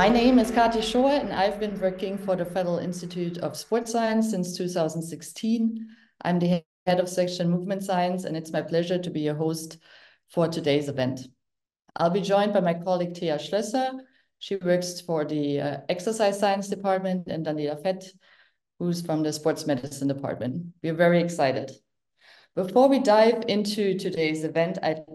My name is Katja Schoer, and I've been working for the Federal Institute of Sport Science since 2016. I'm the head of section Movement Science, and it's my pleasure to be your host for today's event. I'll be joined by my colleague Thea Schlösser. She works for the Exercise Science Department, and Daniela Fett, who's from the Sports Medicine Department. We're very excited. Before we dive into today's event, I'd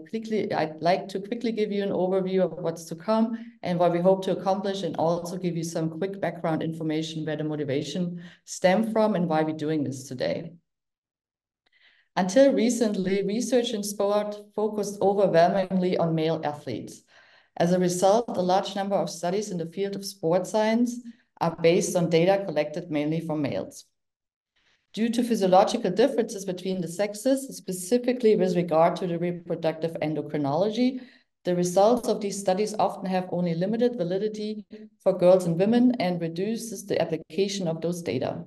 like to quickly give you an overview of what's to come and what we hope to accomplish, and also give you some quick background information where the motivation stemmed from and why we're doing this today. Until recently, research in sport focused overwhelmingly on male athletes. As a result, a large number of studies in the field of sport science are based on data collected mainly from males. Due to physiological differences between the sexes, specifically with regard to the reproductive endocrinology, the results of these studies often have only limited validity for girls and women and reduces the application of those data.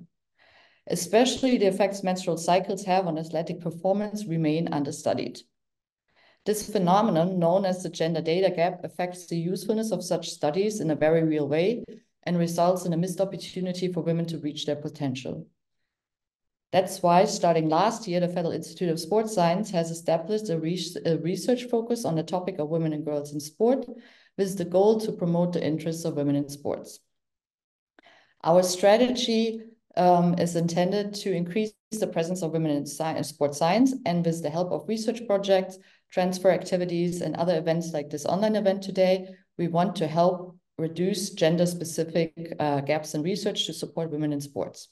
Especially the effects menstrual cycles have on athletic performance remain understudied. This phenomenon, known as the gender data gap, affects the usefulness of such studies in a very real way and results in a missed opportunity for women to reach their potential. That's why, starting last year, the Federal Institute of Sports Science has established a research focus on the topic of women and girls in sport, with the goal to promote the interests of women in sports. Our strategy is intended to increase the presence of women in sports science, and with the help of research projects, transfer activities, and other events like this online event today, we want to help reduce gender-specific gaps in research to support women in sports.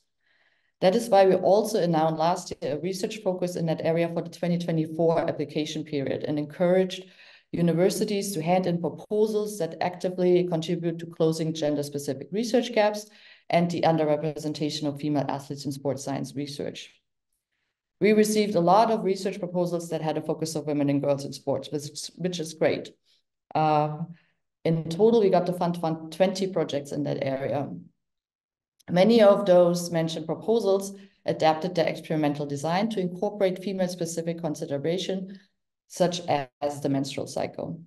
That is why we also announced last year a research focus in that area for the 2024 application period and encouraged universities to hand in proposals that actively contribute to closing gender-specific research gaps and the underrepresentation of female athletes in sports science research. We received a lot of research proposals that had a focus of women and girls in sports, which is great. In total, we got to fund 20 projects in that area. Many of those mentioned proposals adapted their experimental design to incorporate female-specific consideration, such as the menstrual cycle.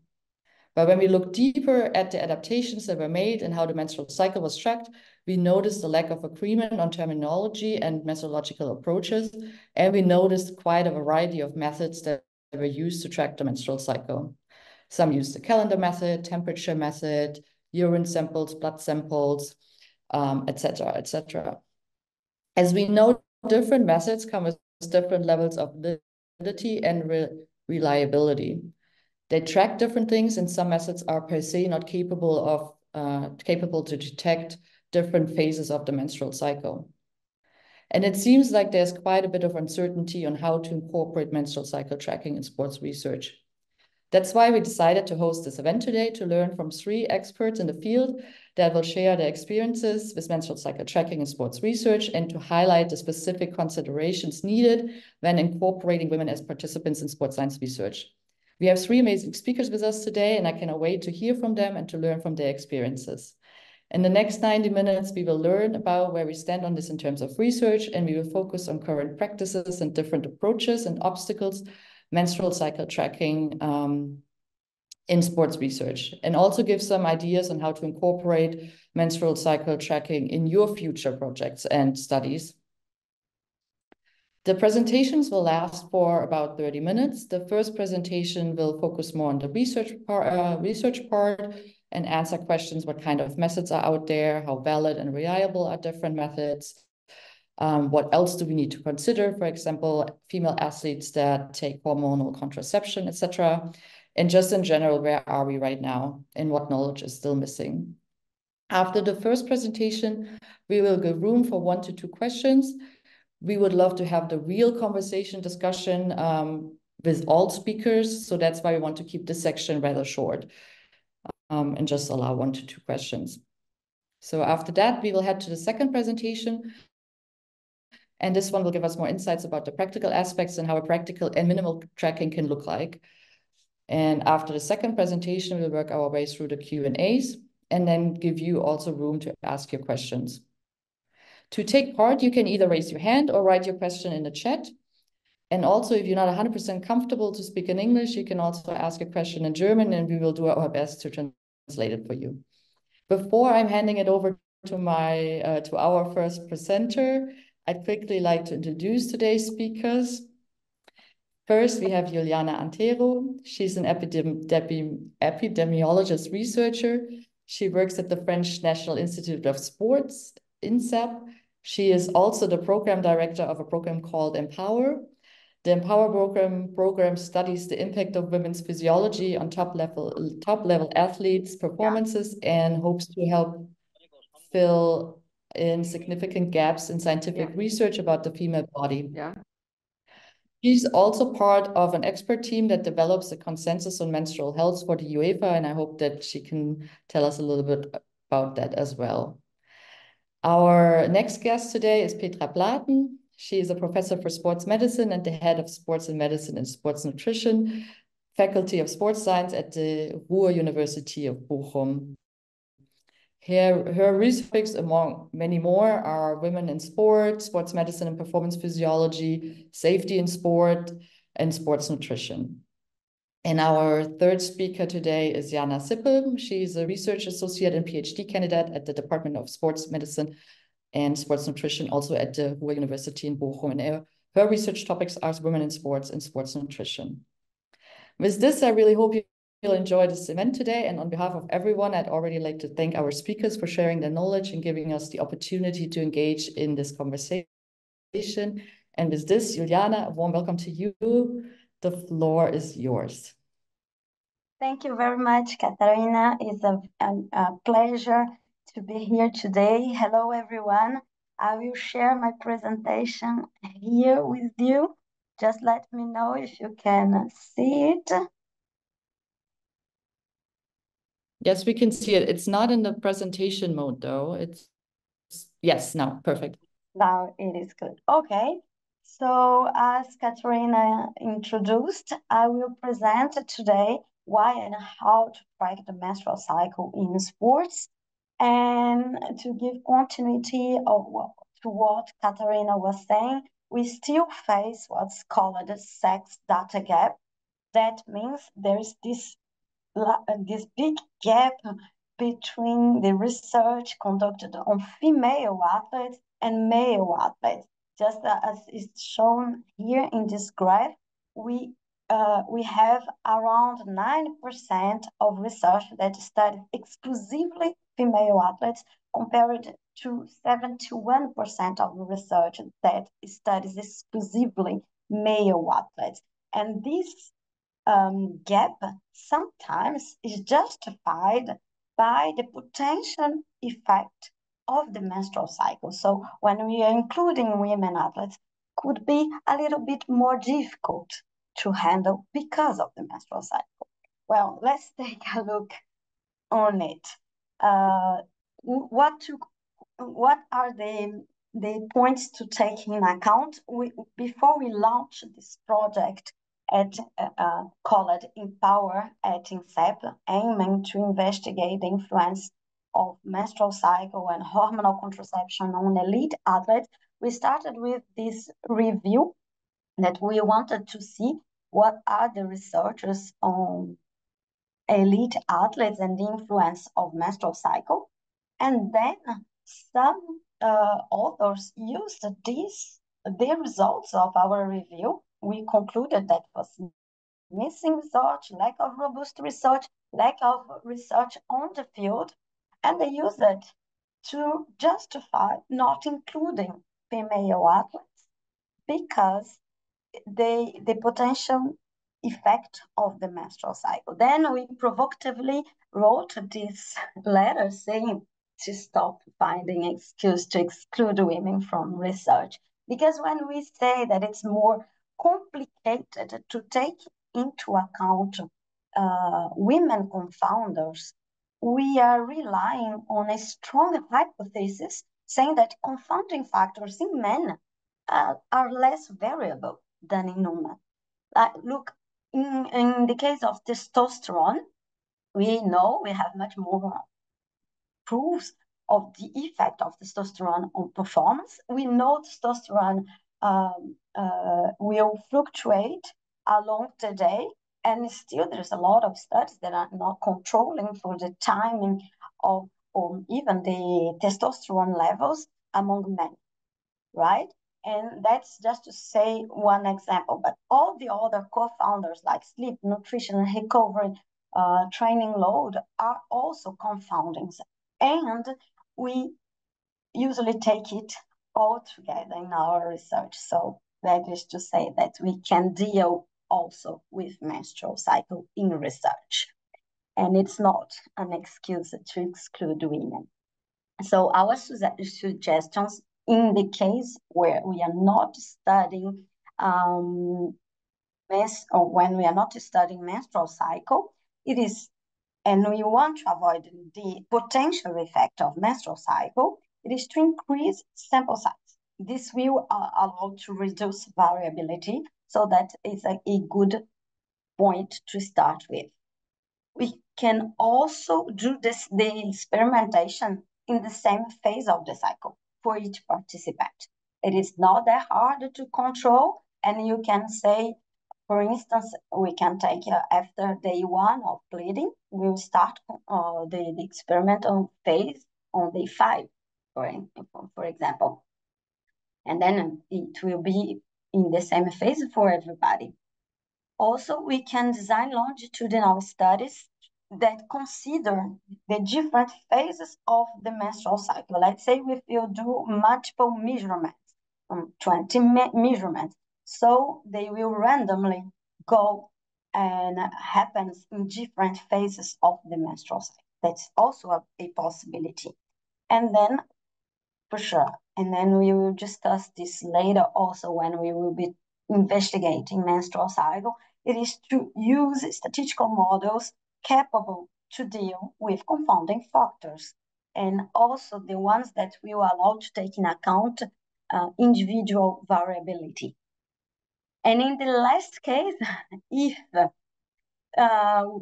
But when we look deeper at the adaptations that were made and how the menstrual cycle was tracked, we noticed a lack of agreement on terminology and methodological approaches, and we noticed quite a variety of methods that were used to track the menstrual cycle. Some used the calendar method, temperature method, urine samples, blood samples, etc., etc. As we know, different methods come with different levels of validity and reliability. They track different things, and some methods are per se not capable to detect different phases of the menstrual cycle. And it seems like there's quite a bit of uncertainty on how to incorporate menstrual cycle tracking in sports research. That's why we decided to host this event today, to learn from 3 experts in the field that will share their experiences with menstrual cycle tracking in sports research, and to highlight the specific considerations needed when incorporating women as participants in sports science research. We have 3 amazing speakers with us today, and I cannot wait to hear from them and to learn from their experiences. In the next 90 minutes, we will learn about where we stand on this in terms of research, and we will focus on current practices and different approaches and obstacles menstrual cycle tracking in sports research, and also give some ideas on how to incorporate menstrual cycle tracking in your future projects and studies. The presentations will last for about 30 minutes. The first presentation will focus more on the research part and answer questions: what kind of methods are out there, how valid and reliable are different methods, what else do we need to consider, for example, female athletes that take hormonal contraception, etc. And just in general, where are we right now and what knowledge is still missing. After the first presentation, we will give room for 1 to 2 questions. We would love to have the real conversation discussion with all speakers. So that's why we want to keep this section rather short and just allow 1 to 2 questions. So after that, we will head to the second presentation. And this one will give us more insights about the practical aspects and how a practical and minimal tracking can look like. And after the second presentation, we'll work our way through the Q&As and then give you also room to ask your questions. To take part, you can either raise your hand or write your question in the chat. And also, if you're not 100% comfortable to speak in English, you can also ask a question in German, and we will do our best to translate it for you. Before I'm handing it over to our first presenter, I'd quickly like to introduce today's speakers. First, we have Juliana Antero. She's an epidemiologist researcher. She works at the French National Institute of Sports, INSEP. She is also the program director of a program called Empower. The Empower program studies the impact of women's physiology on top level athletes' performances and hopes to help fill in significant gaps in scientific research about the female body. She's also part of an expert team that develops a consensus on menstrual health for the UEFA, and I hope that she can tell us a little bit about that as well. Our next guest today is Petra Platen. She is a professor for sports medicine and the head of sports and medicine and sports nutrition, faculty of sports science at the Ruhr University of Bochum. Her research topics, among many more, are women in sport, sports medicine and performance physiology, safety in sport, and sports nutrition. And our third speaker today is Jana Sippel. She's a research associate and PhD candidate at the Department of Sports Medicine and Sports Nutrition, also at the Ruhr University in Bochum. And her research topics are women in sports and sports nutrition. With this, I really hope you'll enjoy this event today. And on behalf of everyone, I'd already like to thank our speakers for sharing their knowledge and giving us the opportunity to engage in this conversation. And with this, Juliana, a warm welcome to you. The floor is yours. Thank you very much, Katarina. It's a pleasure to be here today. Hello, everyone. I will share my presentation here with you. Just let me know if you can see it. Yes, we can see it. It's not in the presentation mode, though. Yes, now, perfect. Now it is good. Okay. So as Katarina introduced, I will present today why and how to track the menstrual cycle in sports, and to give continuity to what Katarina was saying. We still face what's called a sex data gap. That means there's this big gap between the research conducted on female athletes and male athletes. Just as is shown here in this graph, we have around 9% of research that studies exclusively female athletes compared to 71% of research that studies exclusively male athletes. And this gap sometimes is justified by the potential effect of the menstrual cycle. So when we are including women athletes, could be a little bit more difficult to handle because of the menstrual cycle. Well, let's take a look on it. What are the points to take in account? Before we launch this project at called Empower at INSEP, aiming to investigate the influence of menstrual cycle and hormonal contraception on elite athletes, we started with this review that we wanted to see what are the researchers on elite athletes and the influence of menstrual cycle. And then some authors used the results of our review. We concluded that was missing research, lack of robust research, lack of research on the field, and they used it to justify not including female athletes because the potential effect of the menstrual cycle. Then we provocatively wrote this letter saying to stop finding excuse to exclude women from research. Because when we say that it's more complicated to take into account women confounders, we are relying on a strong hypothesis saying that confounding factors in men are less variable than in women. Look, in the case of testosterone, we know we have much more proofs of the effect of testosterone on performance. We know testosterone will fluctuate along the day, and still there's a lot of studies that are not controlling for the timing of or even the testosterone levels among men, right? And that's just to say one example, but all the other co-founders like sleep, nutrition, recovery, training load are also confoundings. And we usually take it all together in our research. So that is to say that we can deal also with menstrual cycle in research. And it's not an excuse to exclude women. So our suggestions in the case where we are not studying or when we are not studying menstrual cycle, it is, and we want to avoid the potential effect of menstrual cycle, it is to increase sample size. This will allow to reduce variability, so that is a good point to start with. We can also do the experimentation in the same phase of the cycle for each participant. It is not that hard to control, and you can say, for instance, we can take after day 1 of bleeding, we'll start the experimental phase on day 5, for example. And then it will be in the same phase for everybody. Also, we can design longitudinal studies that consider the different phases of the menstrual cycle. Let's say if you do multiple measurements, 20 measurements, so they will randomly go and happens in different phases of the menstrual cycle. That's also a possibility. And then, for sure, and then we will discuss this later also when we will be investigating menstrual cycle, it is to use statistical models capable to deal with confounding factors, and also the ones that will allow to take in account individual variability. And in the last case, if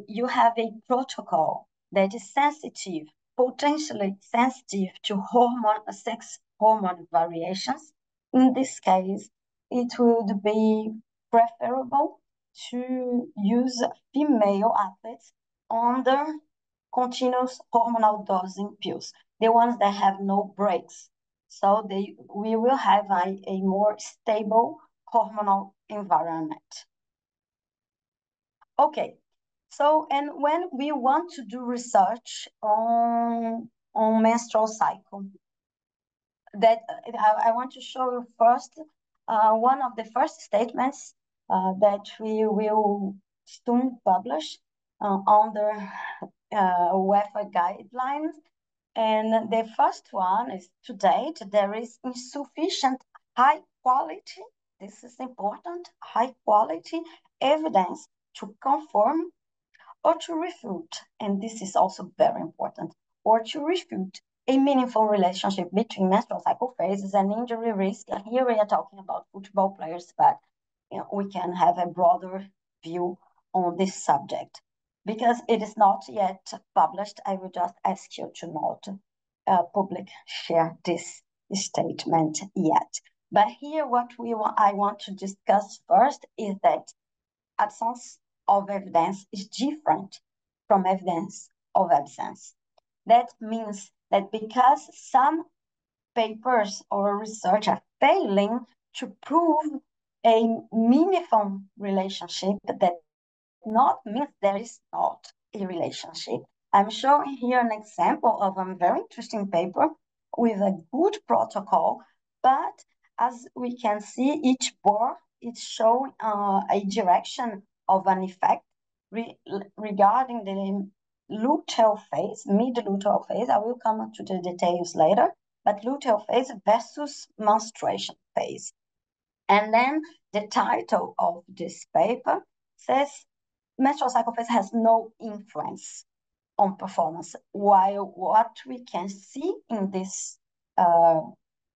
you have a protocol that is sensitive, potentially sensitive to sex hormone variations, in this case, it would be preferable to use female athletes under continuous hormonal dosing pills, the ones that have no breaks. So we will have a more stable hormonal environment. Okay, so, and when we want to do research on menstrual cycle, that I want to show you first one of the first statements that we will soon publish under UEFA guidelines. And the first one is, to date, there is insufficient high quality, this is important, high quality evidence to confirm or to refute, and this is also very important, or to refute a meaningful relationship between menstrual cycle phases and injury risk. And here we are talking about football players, but we can have a broader view on this subject. Because it is not yet published, I will just ask you to not public share this statement yet. But here what I want to discuss first is that absence of evidence is different from evidence of absence. That means that because some papers or research are failing to prove a meaningful relationship, that not means there is not a relationship. I'm showing here an example of a very interesting paper with a good protocol, but as we can see, each bar is showing a direction of an effect regarding the luteal phase, mid-luteal phase. I will come to the details later, but luteal phase versus menstruation phase. And then the title of this paper says, menstrual cycle phase has no influence on performance, while what we can see in this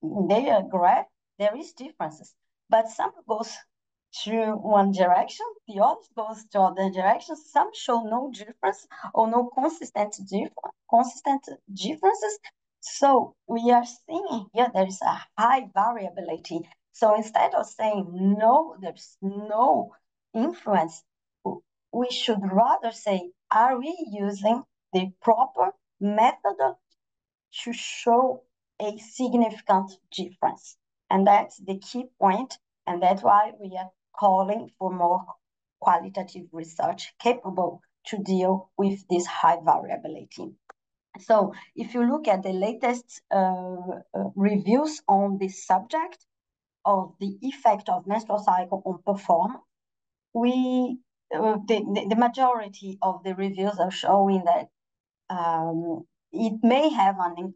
graph, there is differences, but some goes to one direction, the other goes to other direction. Some show no difference or no consistent differences. So we are seeing here there is a high variability. So instead of saying no, there's no influence, we should rather say, are we using the proper to show a significant difference. And that's the key point, and that's why we are calling for more qualitative research capable to deal with this high variability. So if you look at the latest reviews on this subject of the effect of menstrual cycle on performance, the majority of the reviews are showing that it may have an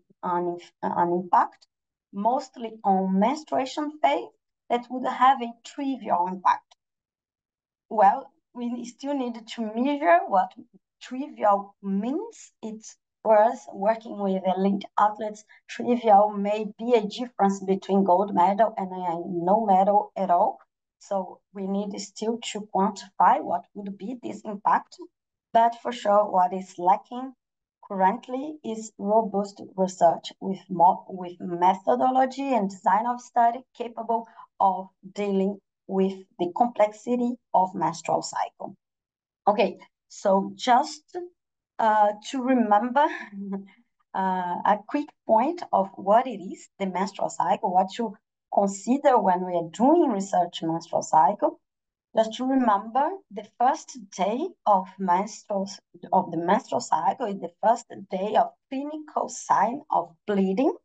impact, mostly on menstruation phase, that would have a trivial impact. Well, we still need to measure what trivial means. It's for us working with elite athletes, trivial may be a difference between gold medal and no medal at all. So we need still to quantify what would be this impact. But for sure, what is lacking currently is robust research with methodology and design of study capable of dealing with the complexity of menstrual cycle. Okay, so just to remember a quick point of what it is, the menstrual cycle, what to consider when we are doing research menstrual cycle. Just to remember, the first day of the menstrual cycle is the first day of clinical sign of bleeding.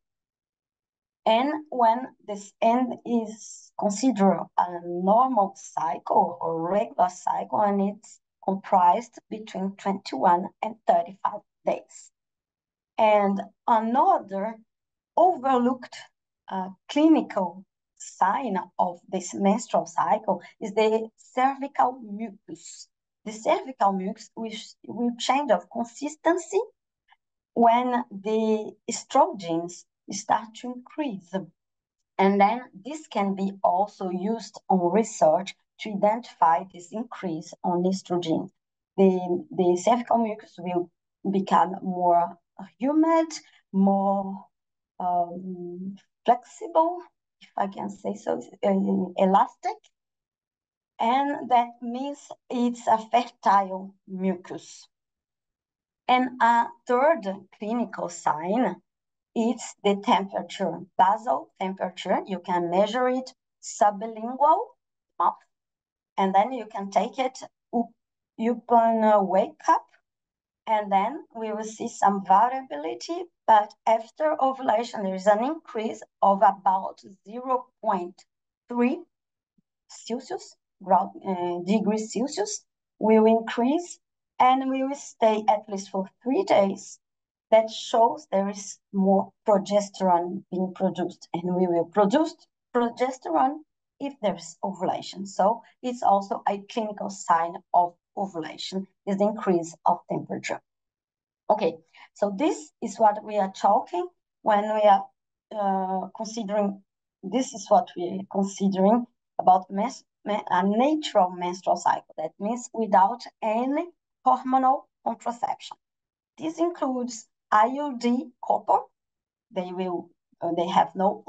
And when this end is considered a normal cycle or regular cycle, and it's comprised between 21 and 35 days. And another overlooked clinical sign of this menstrual cycle is the cervical mucus. The cervical mucus will change of consistency when the estrogens start to increase. And then this can be also used on research to identify this increase on estrogen. The cervical mucus will become more humid, more flexible, if I can say so, elastic. And that means it's a fertile mucus. And a third clinical sign is the temperature, basal temperature. You can measure it sublingual mouth, and then you can take it upon wake up, and then we will see some variability, but after ovulation, there is an increase of about 0.3 Celsius, degrees Celsius will increase, and we will stay at least for 3 days. That shows there is more progesterone being produced, and we will produce progesterone if there's ovulation. So it's also a clinical sign of ovulation, is the increase of temperature. Okay, so this is what we are talking when we are considering, this is what we are considering about a natural menstrual cycle. That means without any hormonal contraception. This includes IUD copper. They have no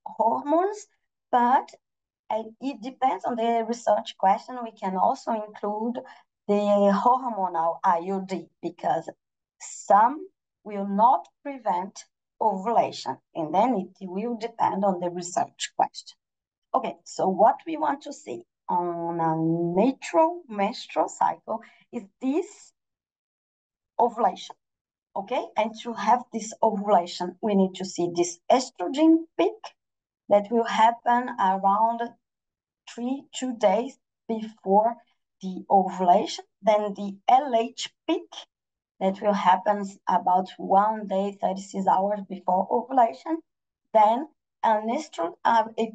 hormones, but it depends on the research question. We can also include the hormonal IUD because some will not prevent ovulation, and then it will depend on the research question. Okay, so what we want to see on a natural menstrual cycle is this ovulation. Okay, and to have this ovulation, we need to see this estrogen peak that will happen around 2 days before the ovulation. Then the LH peak that will happen about 1 day, 36 hours before ovulation. Then a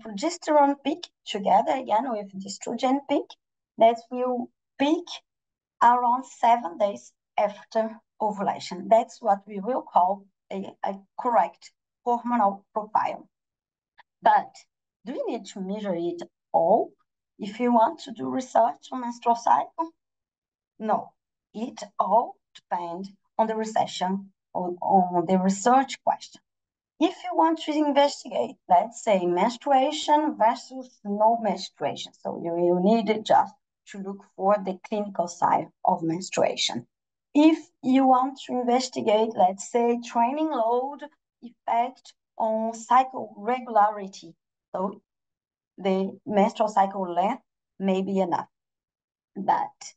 progesterone peak together again with the estrogen peak that will peak around 7 days after ovulation. That's what we will call a correct hormonal profile. But do you need to measure it all if you want to do research on menstrual cycle? No, it all depends on the recession, on the research question. If you want to investigate, let's say, menstruation versus no menstruation, so you need just to look for the clinical side of menstruation. if you want to investigate, let's say, training load effect on cycle regularity, so the menstrual cycle length may be enough. But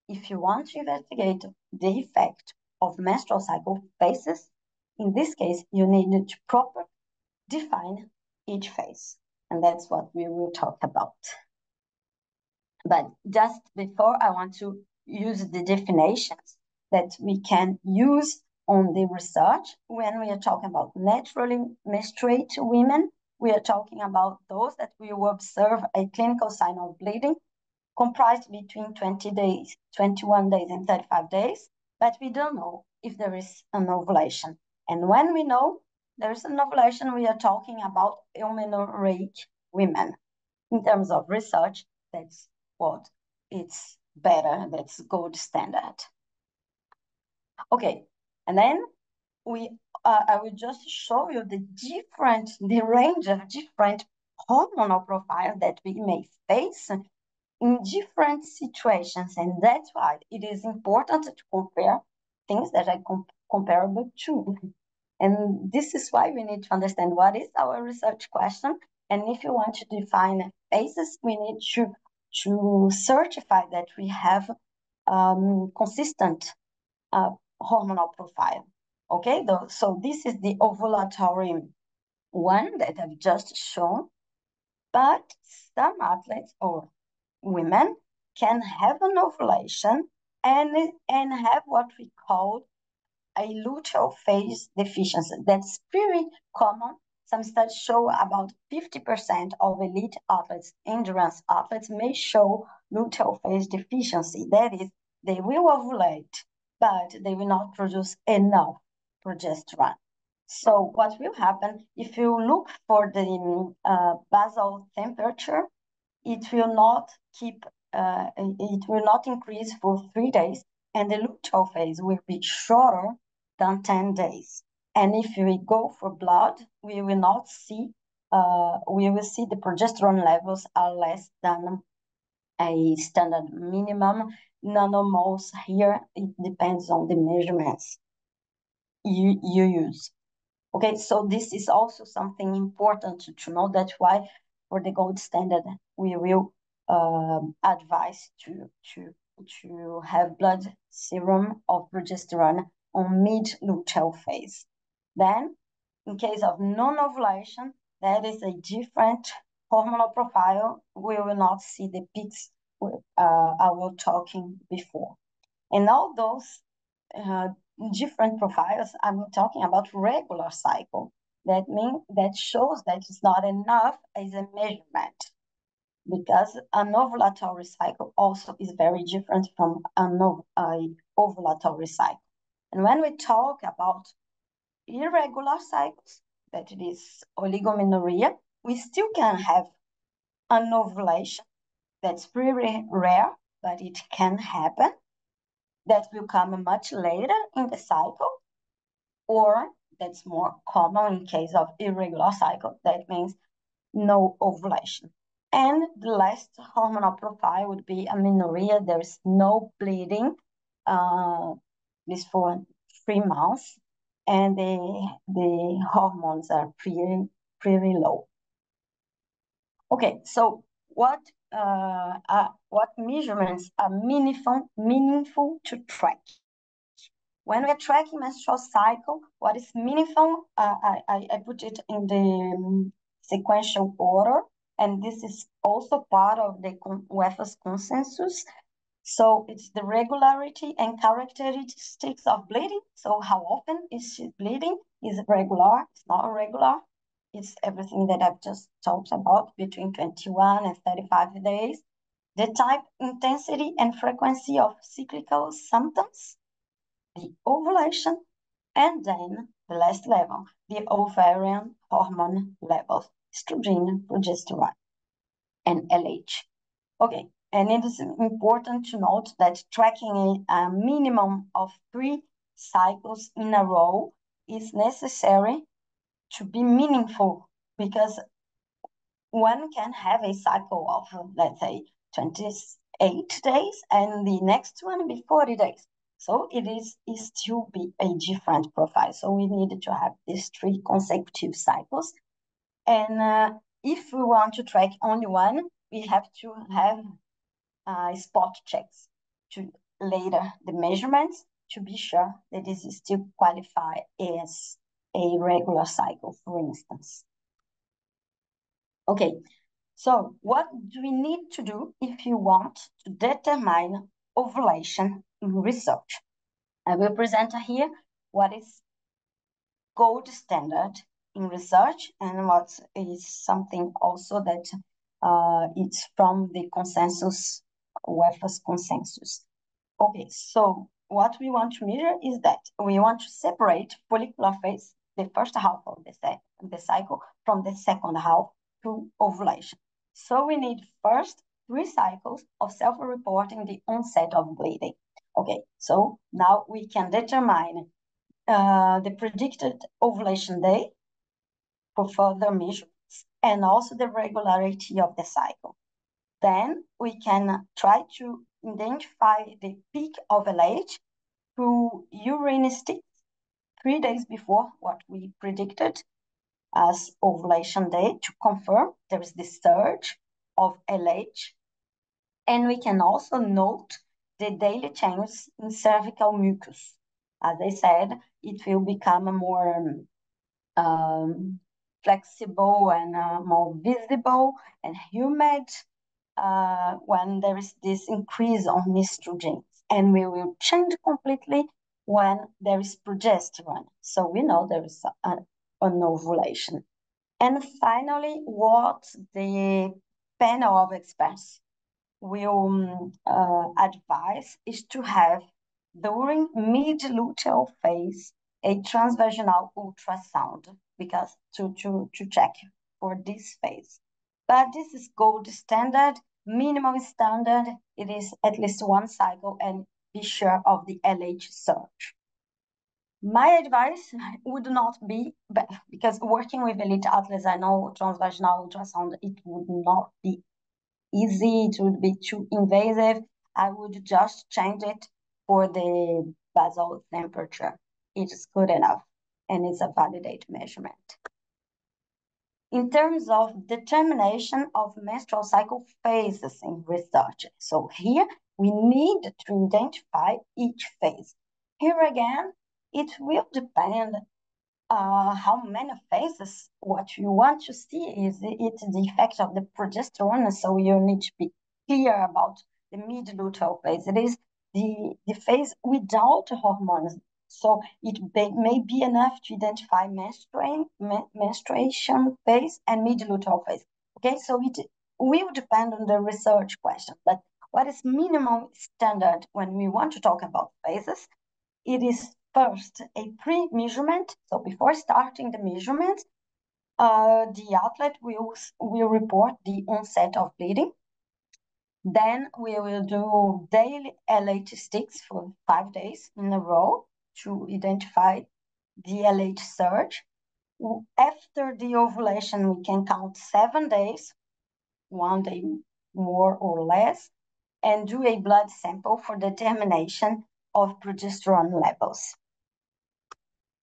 if you want to investigate the effect of menstrual cycle phases, in this case, you need to properly define each phase. And that's what we will talk about. But just before, I want to use the definitions that we can use on the research. When we are talking about naturally menstruate women, we are talking about those that will observe a clinical sign of bleeding comprised between 20 days, 21 days, and 35 days, but we don't know if there is an ovulation. And when we know there is an ovulation, we are talking about amenorrheic women. In terms of research, that's what it's better, that's gold standard. Okay, and then I will just show you the range of different hormonal profiles that we may face in different situations, and that's why it is important to compare things that are comparable to. And this is why we need to understand what is our research question, and if you want to define phases, we need to certify that we have consistent hormonal profile. Okay, so this is the ovulatory one that I've just shown, but some athletes or women can have an ovulation and have what we call a luteal phase deficiency. That's pretty common. Some studies show about 50% of elite athletes, endurance athletes, may show luteal phase deficiency. That is, they will ovulate, but they will not produce enough progesterone. So what will happen if you look for the basal temperature? It will not increase for 3 days, and the luteal phase will be shorter than 10 days. And if we go for blood, we will not see, we will see the progesterone levels are less than a standard minimum nanomoles. Here, it depends on the measurements you use. Okay, so this is also something important to know. That's why for the gold standard, we will advise to have blood serum of progesterone on mid-luteal phase. Then, in case of non-ovulation, that is a different hormonal profile. We will not see the peaks I was talking before. And all those different profiles, I'm talking about regular cycle. That shows that it's not enough as a measurement, because an ovulatory cycle also is very different from an ovulatory cycle. And when we talk about irregular cycles, that it is oligomenorrhea, we still can have an ovulation. That's pretty rare, but it can happen. That will come much later in the cycle, or that's more common in case of irregular cycle. That means no ovulation. And the last hormonal profile would be amenorrhea. There's no bleeding, this for 3 months, and the hormones are pretty low. Okay, so what measurements are meaningful to track? When we're tracking menstrual cycle, what is meaningful? I put it in the sequential order, and this is also part of the WEFA's consensus. So it's the regularity and characteristics of bleeding. So how often is she bleeding? Is it regular? It's not irregular. It's everything that I've just talked about, between 21 and 35 days. The type, intensity, and frequency of cyclical symptoms, the ovulation, and then the last level, the ovarian hormone levels, estrogen, progesterone, and LH. Okay, and it is important to note that tracking a minimum of 3 cycles in a row is necessary to be meaningful, because one can have a cycle of, let's say, 28 days, and the next one be 40 days. So it is still be a different profile. So we need to have these 3 consecutive cycles. And if we want to track only one, we have to have spot checks to later the measurements to be sure that this is still qualified as a regular cycle, for instance. Okay, so what do we need to do if you want to determine ovulation in research? I will present here what is gold standard in research and what is something also that it's from the consensus, WEFA's consensus. Okay, so what we want to measure is that we want to separate follicular phase, the first half of the cycle, from the second half to ovulation. So we need first 3 cycles of self-reporting the onset of bleeding. Okay, so now we can determine the predicted ovulation day for further measurements and also the regularity of the cycle. Then we can try to identify the peak of LH through urine sticks 3 days before what we predicted as ovulation day to confirm there is the surge of LH. And we can also note the daily changes in cervical mucus. As I said, it will become more flexible and more visible and humid when there is this increase on estrogens, and we will change completely when there is progesterone. So we know there is an ovulation. And finally, what the panel of experts will advise is to have during mid-luteal phase a transvaginal ultrasound because to check for this phase. But this is gold standard, minimum standard. It is at least 1 cycle and be sure of the LH surge. My advice would not be, because working with elite athletes, I know transvaginal ultrasound, it would not be easy, it would be too invasive. I would just change it for the basal temperature. It is good enough and it's a validated measurement. In terms of determination of menstrual cycle phases in research, so here we need to identify each phase. Here again, it will depend how many phases. What you want to see is it's the effect of the progesterone, so you need to be clear about the mid-luteal phase. It is the phase without hormones. So it may be enough to identify menstruation phase and mid-luteal phase. Okay, so it will depend on the research question. But what is minimum standard when we want to talk about phases? It is first a pre-measurement. So before starting the measurement, the athlete will report the onset of bleeding. Then we will do daily LH sticks for 5 days in a row to identify the LH surge. After the ovulation, we can count 7 days, 1 day more or less, and do a blood sample for determination of progesterone levels.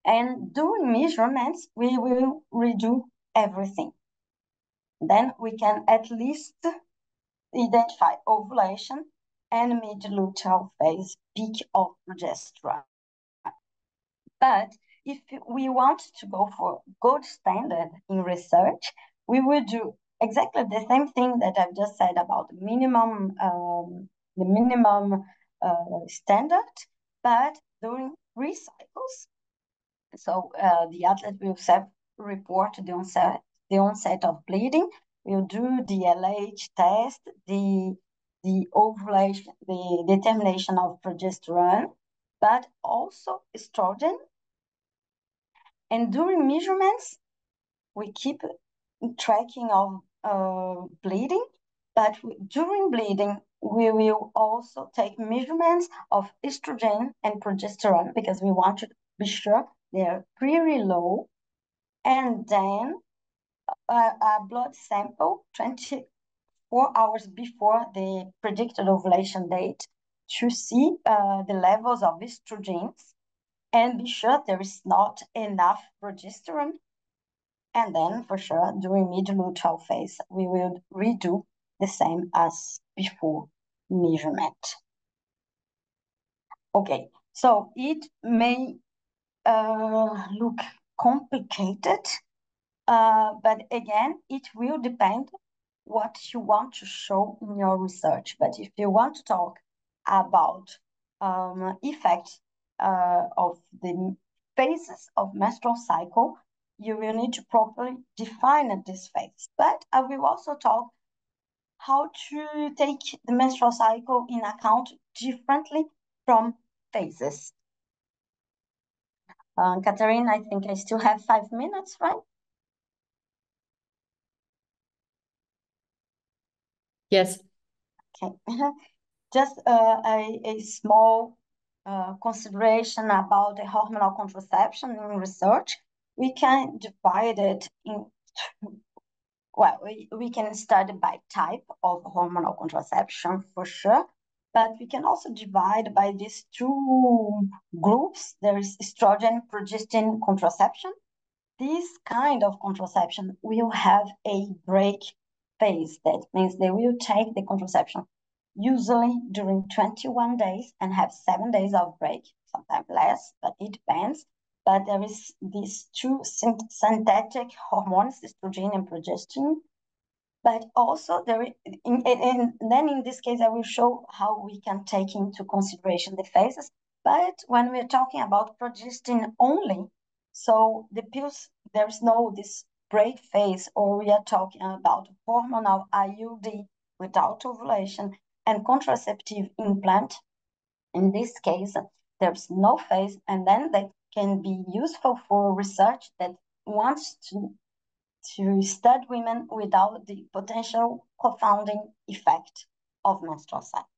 And during measurements, we will redo everything. Then we can at least identify ovulation and mid-luteal phase peak of progesterone. But if we want to go for gold standard in research, we will do exactly the same thing that I've just said about the minimum standard, but during 3 cycles. So the athlete will self-report the onset of bleeding. We'll do the LH test, the ovulation, the determination of progesterone, but also estrogen. And during measurements, we keep tracking of bleeding, but during bleeding, we will also take measurements of estrogen and progesterone because we want to be sure they're pretty low. And then a blood sample 24 hours before the predicted ovulation date to see the levels of estrogens and be sure there is not enough progesterone. And then for sure, during mid-luteal phase, we will redo the same as before measurement. Okay, so it may look complicated, but again, it will depend what you want to show in your research. But if you want to talk about effects of the phases of menstrual cycle, you will need to properly define this phase. But I will also talk how to take the menstrual cycle in account differently from phases. Catherine, I think I still have 5 minutes, right? Yes. Okay. Just a small consideration about the hormonal contraception in research. We can divide it in, well, we can study by type of hormonal contraception for sure, but we can also divide by these two groups. There is estrogen, progestin contraception. This kind of contraception will have a break phase. That means they will take the contraception usually during 21 days and have 7 days of break, sometimes less, but it depends. But there is these two synthetic hormones, estrogen and progestin. But also then in this case, I will show how we can take into consideration the phases. But when we're talking about progestin only, so the pills, there's no this break phase, or we are talking about hormonal IUD without ovulation and contraceptive implant. In this case, there's no phase, and then that can be useful for research that wants to study women without the potential confounding effect of menstrual cycle.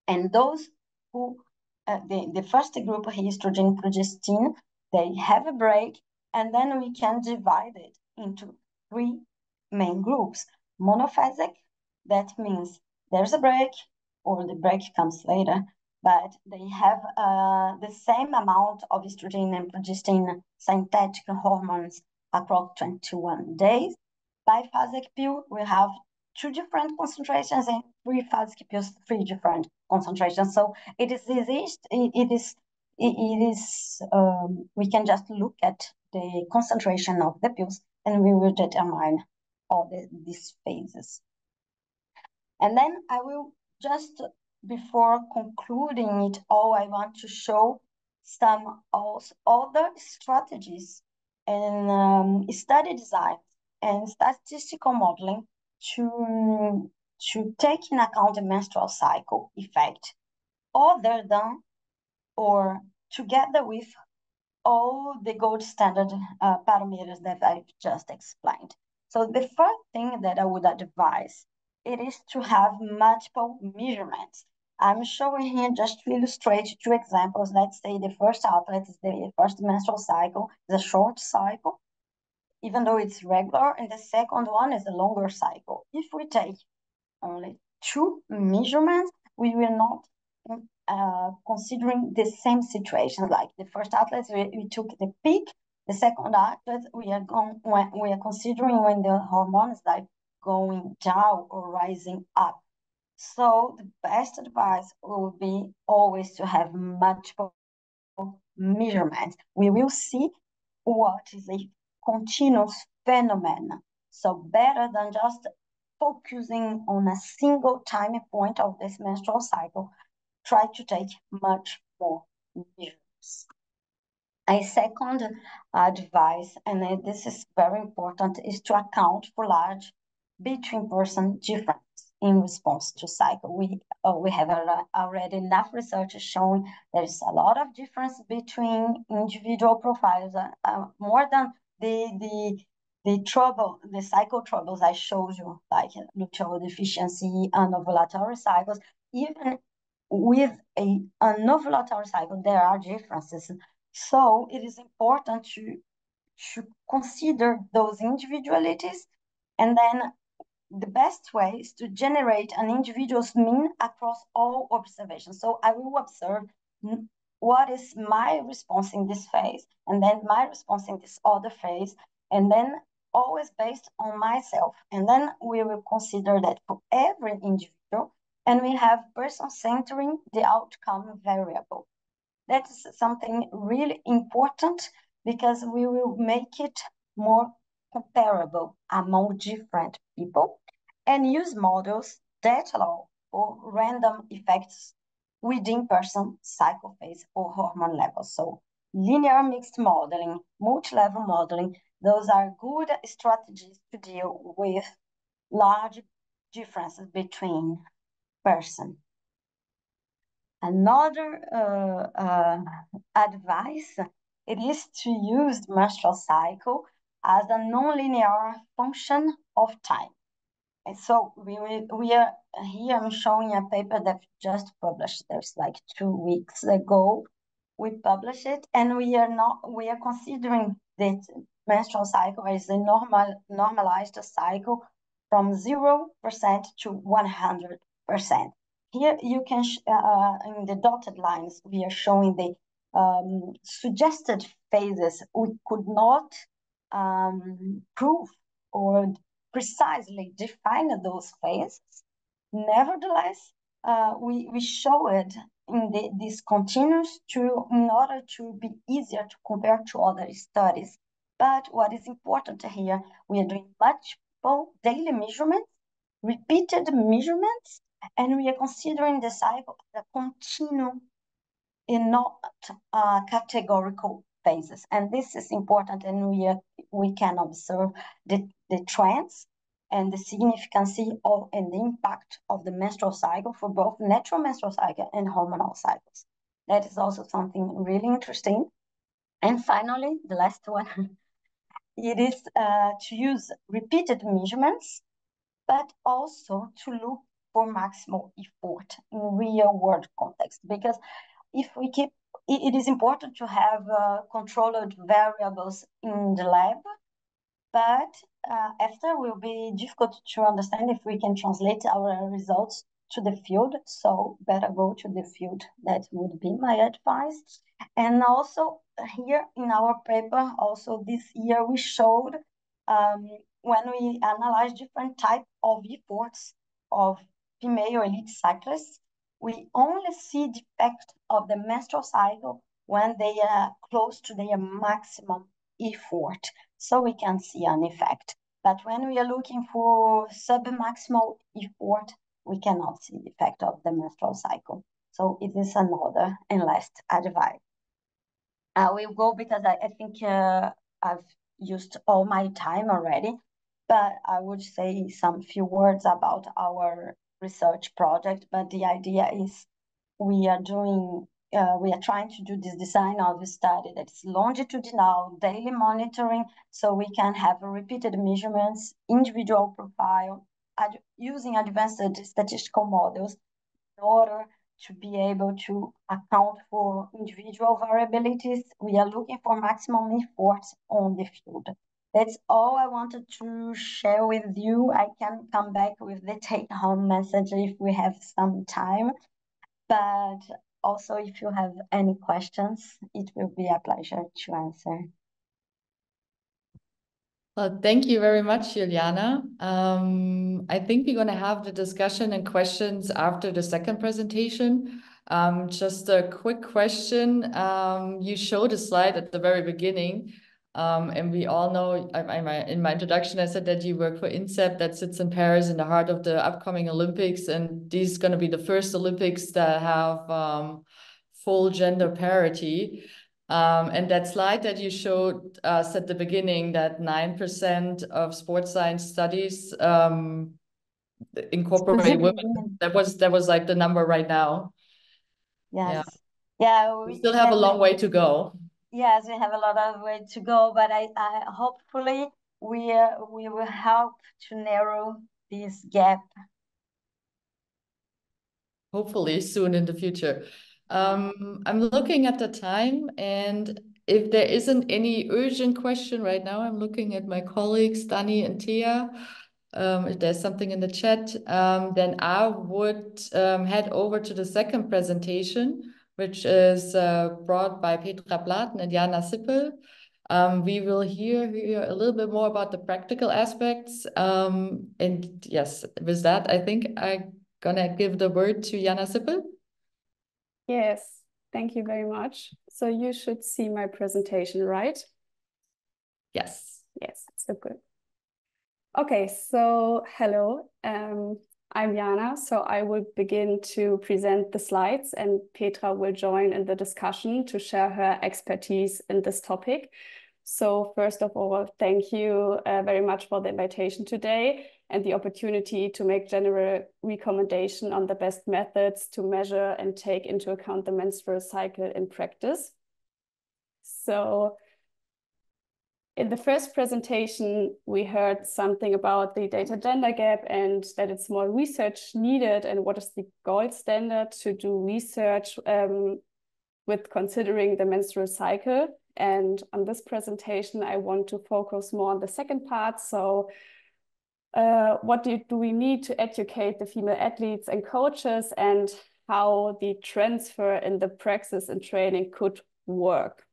And those who, the first group, estrogen, progestin, they have a break, and then we can divide it into 3 main groups. Monophasic, that means there's a break, or the break comes later, but they have the same amount of estrogen and progestin synthetic hormones across 21 days. Biphasic pill, we have 2 different concentrations, and 3-phasic pills, 3 different concentrations. So it is we can just look at the concentration of the pills, and we will determine all these phases. And then I will just, before concluding it all, I want to show some other strategies and study design and statistical modeling to take in account the menstrual cycle effect, other than or together with all the gold standard parameters that I've just explained. So the first thing that I would advise, it is to have multiple measurements. I'm showing here just to illustrate 2 examples. Let's say the first outlet is the first menstrual cycle, the short cycle, even though it's regular, and the second one is a longer cycle. If we take only 2 measurements, we will not considering the same situation. Like the first atlas, we took the peak. The second atlas, we are considering when the hormones like going down or rising up. So the best advice will be always to have multiple measurements. We will see what is a continuous phenomenon. So better than just focusing on a single time point of this menstrual cycle, try to take much more measures. A second advice, and this is very important, is to account for large between person difference in response to cycle. We have already enough research showing there's a lot of difference between individual profiles, more than the cycle troubles I showed you, like luteal deficiency and ovulatory cycles. Even with an ovulatory cycle, there are differences. So it is important to consider those individualities, and then the best way is to generate an individual's mean across all observations. So I will observe what is my response in this phase, and then my response in this other phase, and then always based on myself. And then we will consider that for every individual, and we have person centering the outcome variable. That's something really important because we will make it more comparable among different people and use models that allow for random effects within person cycle phase or hormone levels. So linear mixed modeling, multi-level modeling, those are good strategies to deal with large differences between person. Another advice, it is to use the menstrual cycle as a nonlinear function of time. And so we are here, I'm showing a paper that just published, there's like 2 weeks ago, we published it, and we are considering that menstrual cycle as a normalized cycle from 0% to 100%. Here you can, in the dotted lines, we are showing the suggested phases. We could not prove or precisely define those phases. Nevertheless, we show it in this continuous in order to be easier to compare to other studies. But what is important here, we are doing multiple daily measurements, repeated measurements, and we are considering the cycle as a continuum and not categorical phases. And this is important, and we can observe the trends and the significance of and the impact of the menstrual cycle for both natural menstrual cycle and hormonal cycles. That is also something really interesting. And finally, the last one, it is to use repeated measurements, but also to look for maximal effort in real world context. Because if we keep, it is important to have controlled variables in the lab, but after will be difficult to understand if we can translate our results to the field. So better go to the field. That would be my advice. And also here in our paper, also this year we showed when we analyze different types of efforts of female elite cyclists, we only see the effect of the menstrual cycle when they are close to their maximum effort. So we can see an effect. But when we are looking for submaximal effort, we cannot see the effect of the menstrual cycle. So it is another and last advice. I will go because I think I've used all my time already, but I would say some few words about our research project. But the idea is we are trying to do this design of a study that is longitudinal, daily monitoring, so we can have repeated measurements, individual profile, using advanced statistical models in order to be able to account for individual variabilities. We are looking for maximum effort on the field. That's all I wanted to share with you. I can come back with the take-home message if we have some time. But also, if you have any questions, it will be a pleasure to answer. Well, thank you very much, Juliana. I think we're going to have the discussion and questions after the second presentation. Just a quick question. You showed a slide at the very beginning, and we all know, in my introduction, I said that you work for INSEP that sits in Paris in the heart of the upcoming Olympics, and these are going to be the first Olympics that have full gender parity. And that slide that you showed us at the beginning, that 9% of sports science studies incorporate women, that was like the number right now. Yes. Yeah. We still have a long way to go. Yes, we have a lot of way to go, but I hopefully we will help to narrow this gap. Hopefully soon in the future. I'm looking at the time, and if there isn't any urgent question right now, I'm looking at my colleagues, Dani and Tia. If there's something in the chat, then I would head over to the second presentation, which is brought by Petra Platen and Jana Sippel. We will hear a little bit more about the practical aspects. And yes, with that, I think I'm gonna give the word to Jana Sippel. Yes, thank you very much. So you should see my presentation, right? Yes. Yes, so good. Okay, so hello, I'm Jana. So I will begin to present the slides and Petra will join in the discussion to share her expertise in this topic. So first of all, thank you very much for the invitation today and the opportunity to make general recommendation on the best methods to measure and take into account the menstrual cycle in practice. So in the first presentation, we heard something about the data-gender gap and that it's more research needed and what is the gold standard to do research with considering the menstrual cycle. And on this presentation, I want to focus more on the second part. So what do we need to educate the female athletes and coaches and how the transfer in the praxis and training could work?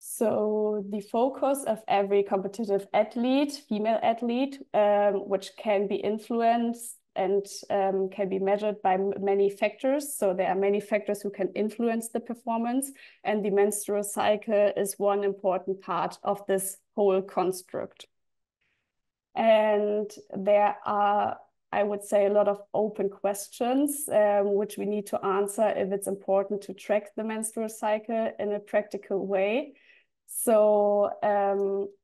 So the focus of every competitive athlete, female athlete, which can be influenced and can be measured by many factors. So there are many factors who can influence the performance, and the menstrual cycle is one important part of this whole construct. And there are, I would say, a lot of open questions which we need to answer if it's important to track the menstrual cycle in a practical way. So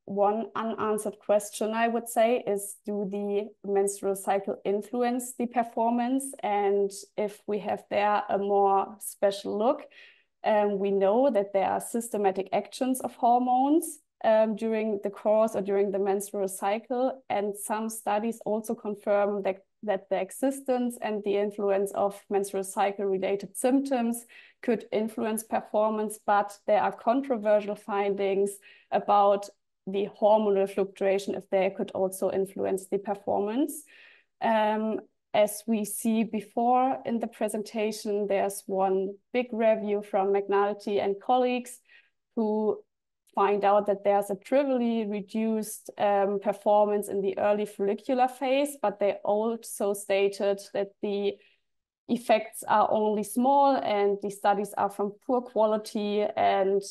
one unanswered question, I would say, is do the menstrual cycle influence the performance? And if we have there a more special look, we know that there are systematic actions of hormones during the course or during the menstrual cycle. And some studies also confirm that the existence and the influence of menstrual cycle related symptoms could influence performance, but there are controversial findings about the hormonal fluctuation, if they could also influence the performance. As we see before in the presentation, there's one big review from McNulty and colleagues who find out that there's a trivially reduced performance in the early follicular phase, but they also stated that the effects are only small and the studies are from poor quality and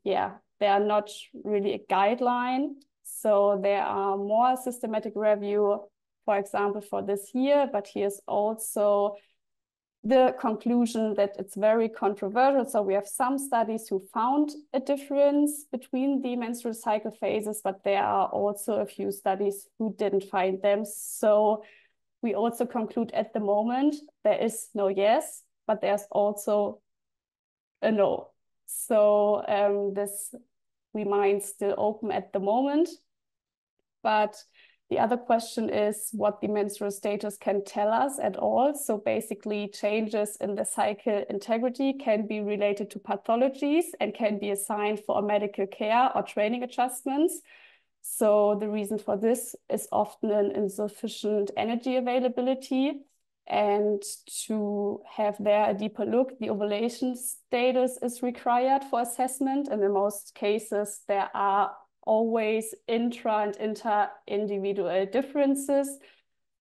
yeah, they are not really a guideline. So there are more systematic review, for example, for this year, but here's also the conclusion that it's very controversial. So we have some studies who found a difference between the menstrual cycle phases, but there are also a few studies who didn't find them. So we also conclude at the moment there is no yes, but there's also a no. So this remains still open at the moment. But the other question is what the menstrual status can tell us at all. So basically changes in the cycle integrity can be related to pathologies and can be assigned for medical care or training adjustments. So the reason for this is often an insufficient energy availability. And to have there a deeper look, the ovulation status is required for assessment. And in most cases, there are always intra and inter-individual differences.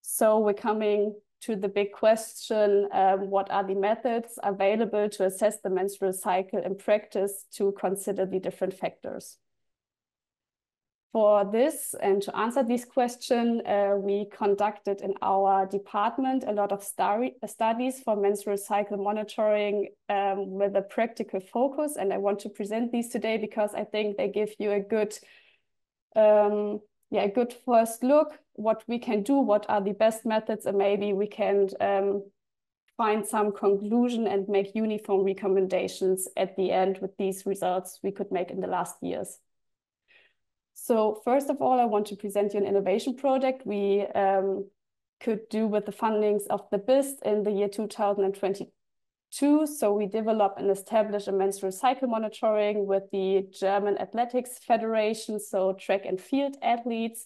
So we're coming to the big question, what are the methods available to assess the menstrual cycle in practice to consider the different factors? For this and to answer this question, we conducted in our department a lot of studies for menstrual cycle monitoring with a practical focus. And I want to present these today because I think they give you a good, a good first look, what we can do, what are the best methods, and maybe we can find some conclusion and make uniform recommendations at the end with these results we could make in the last years. So first of all, I want to present you an innovation project we could do with the fundings of the BIST in the year 2022. So we developed and established a menstrual cycle monitoring with the German Athletics Federation, so track and field athletes.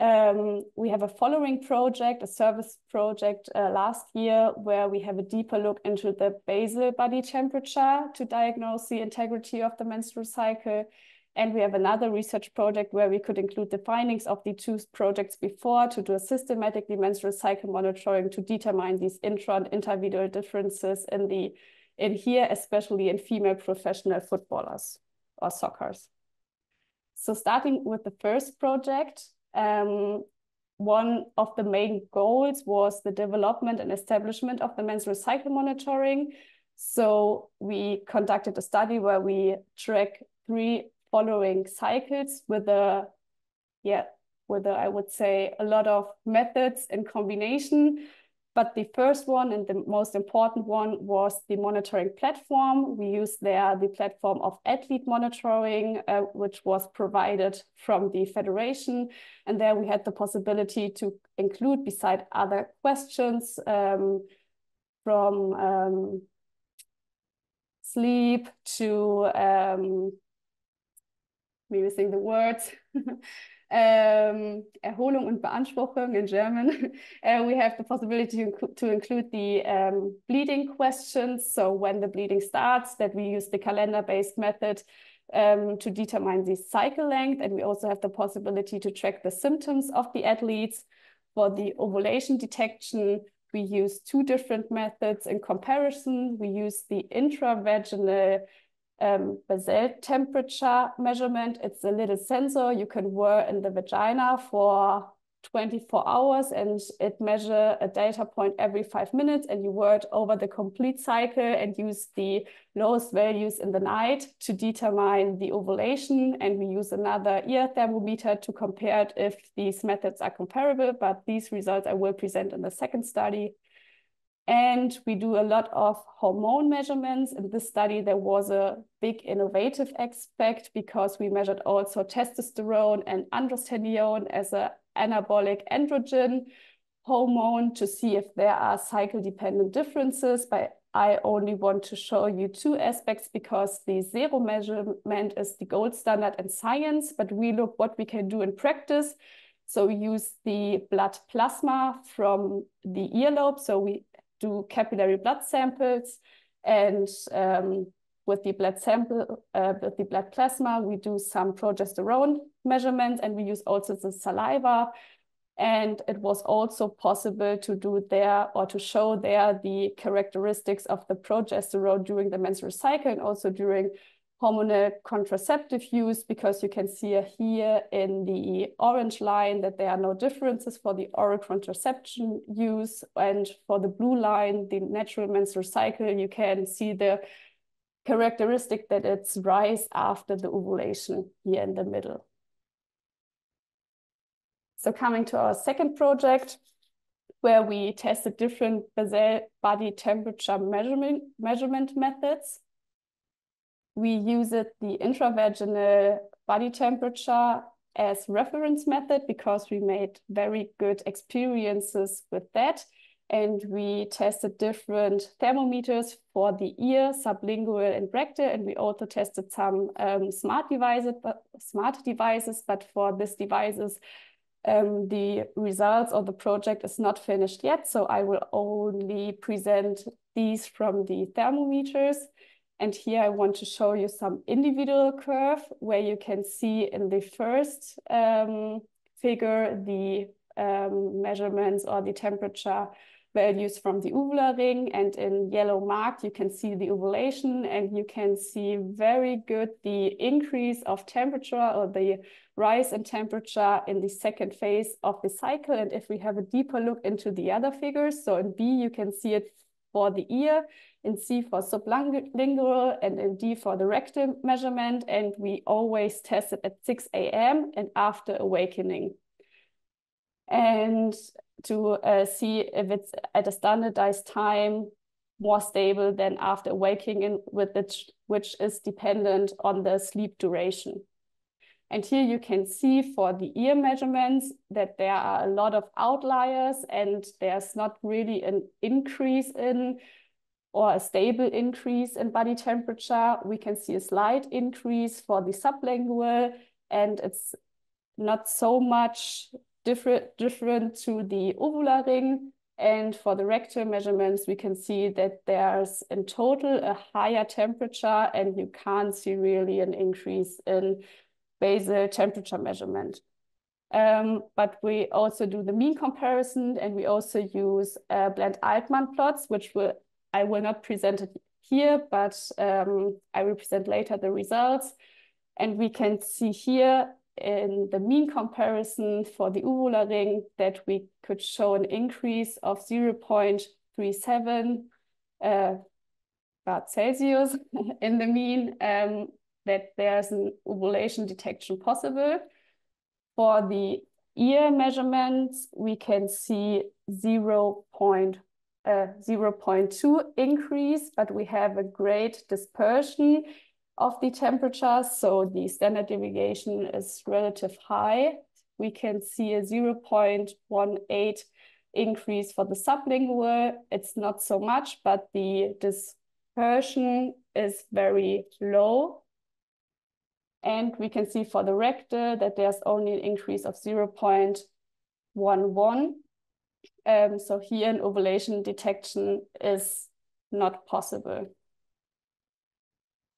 We have a following project, a service project last year, where we have a deeper look into the basal body temperature to diagnose the integrity of the menstrual cycle. And we have another research project where we could include the findings of the two projects before to do a systematically menstrual cycle monitoring to determine these intra and individual differences in here, especially in female professional footballers or soccers. So starting with the first project, one of the main goals was the development and establishment of the menstrual cycle monitoring. So we conducted a study where we track 3 following cycles with I would say, a lot of methods in combination. But the first one and the most important one was the monitoring platform. We used there the platform of athlete monitoring, which was provided from the federation. And there we had the possibility to include, beside other questions, from sleep to, maybe missing the words, Erholung und Beanspruchung in German. We have the possibility to include the bleeding questions. So when the bleeding starts, that we use the calendar-based method to determine the cycle length. And we also have the possibility to track the symptoms of the athletes. For the ovulation detection, we use 2 different methods in comparison. We use the intravaginal basal temperature measurement. It's a little sensor you can wear in the vagina for 24 hours, and it measures a data point every 5 minutes, and you wear it over the complete cycle and use the lowest values in the night to determine the ovulation. And we use another ear thermometer to compare it if these methods are comparable, but these results I will present in the second study. And we do a lot of hormone measurements. In this study, there was a big innovative aspect because we measured also testosterone and androstenedione as an anabolic androgen hormone to see if there are cycle-dependent differences. But I only want to show you 2 aspects because the zero measurement is the gold standard in science, but we look what we can do in practice. So we use the blood plasma from the earlobe. So we do capillary blood samples, and with the blood plasma, we do some progesterone measurements, and we use also the saliva. And it was also possible to do there, or to show there, the characteristics of the progesterone during the menstrual cycle and also during hormonal contraceptive use, because you can see here in the orange line that there are no differences for the oral contraception use. And for the blue line, the natural menstrual cycle, you can see the characteristic that it's rise after the ovulation here in the middle. So coming to our second project, where we tested different basal body temperature measurement methods. We used the intravaginal body temperature as reference method because we made very good experiences with that. And we tested different thermometers for the ear, sublingual and rectal. And we also tested some smart devices, but for these devices, the results of the project is not finished yet. So I will only present these from the thermometers. And here I want to show you some individual curve where you can see in the first figure the measurements or the temperature values from the uvular ring, and in yellow marked you can see the ovulation, and you can see very good the increase of temperature or the rise in temperature in the second phase of the cycle. And if we have a deeper look into the other figures, so in B you can see it for the ear, in C for sublingual, and in D for the rectal measurement. And we always test it at 6 a.m. and after awakening. And to see if it's at a standardized time more stable than after awakening, which is dependent on the sleep duration. And here you can see for the ear measurements that there are a lot of outliers, and there's not really an increase in or a stable increase in body temperature. We can see a slight increase for the sublingual, and it's not so much different to the uvular ring. And for the rectal measurements, we can see that there's in total a higher temperature, and you can't see really an increase in basal temperature measurement. But we also do the mean comparison, and we also use Blend-Altman plots, which I will not present it here, but I will present later the results. And we can see here in the mean comparison for the uvular ring that we could show an increase of 0.37 grad Celsius in the mean, that there's an ovulation detection possible. For the ear measurements, we can see 0.2 increase, but we have a great dispersion of the temperature, so the standard deviation is relatively high. We can see a 0.18 increase for the sublingual. It's not so much, but the dispersion is very low. And we can see for the rectal that there's only an increase of 0.11. So here an ovulation detection is not possible.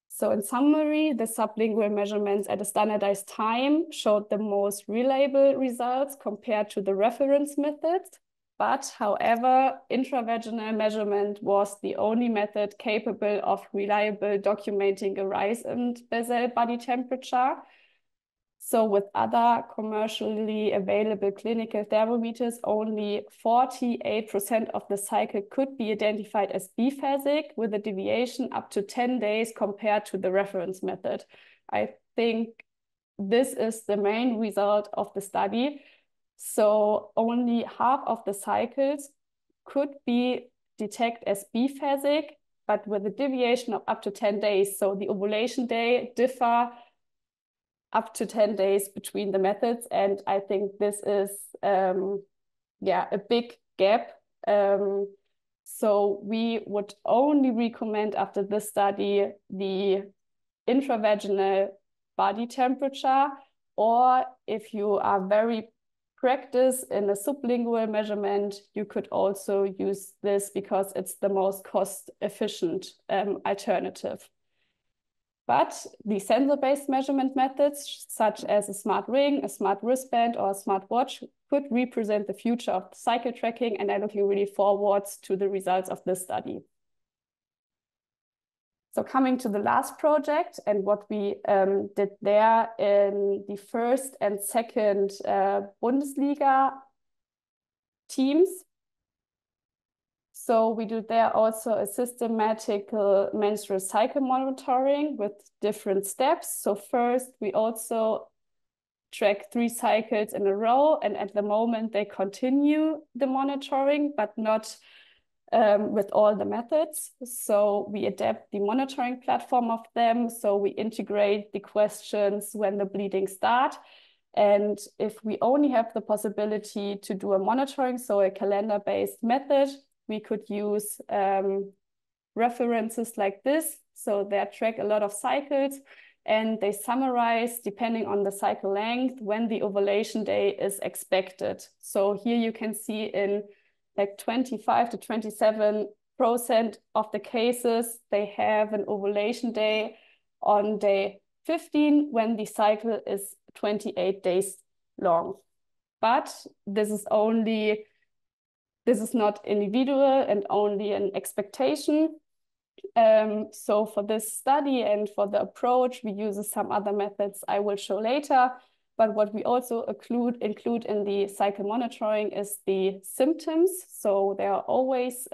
So in summary, the sublingual measurements at a standardized time showed the most reliable results compared to the reference methods. But however, intravaginal measurement was the only method capable of reliably documenting a rise in basal body temperature. So with other commercially available clinical thermometers, only 48% of the cycle could be identified as biphasic, with a deviation up to 10 days compared to the reference method. I think this is the main result of the study. So only half of the cycles could be detected as biphasic, but with a deviation of up to 10 days. So the ovulation day differ up to 10 days between the methods. And I think this is, a big gap. So we would only recommend after this study the intravaginal body temperature, or if you are very practiced in a sublingual measurement, you could also use this because it's the most cost-efficient alternative. But the sensor-based measurement methods, such as a smart ring, a smart wristband, or a smart watch, could represent the future of cycle tracking, and I'm looking really forward to the results of this study. So coming to the last project and what we did there in the first and second Bundesliga teams. So we do there also a systematic menstrual cycle monitoring with different steps. So first, we also track 3 cycles in a row, and at the moment they continue the monitoring, but not with all the methods. So we adapt the monitoring platform of them. So we integrate the questions when the bleeding starts. And if we only have the possibility to do a monitoring, so a calendar-based method, we could use references like this. So they track a lot of cycles, and they summarize, depending on the cycle length, when the ovulation day is expected. So here you can see in like 25 to 27% of the cases, they have an ovulation day on day 15 when the cycle is 28 days long. But this is not individual and only an expectation. So for this study and for the approach, we use some other methods I will show later. But what we also include in the cycle monitoring is the symptoms. So there are always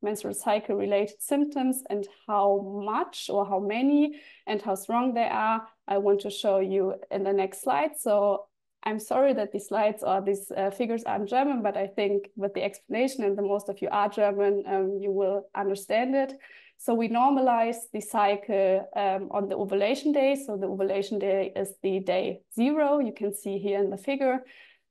menstrual cycle related symptoms, and how much or how many and how strong they are, I want to show you in the next slide. So I'm sorry that these slides or these figures are in German, but I think with the explanation, and the most of you are German, you will understand it. So we normalize the cycle on the ovulation day. So the ovulation day is the day 0, you can see here in the figure.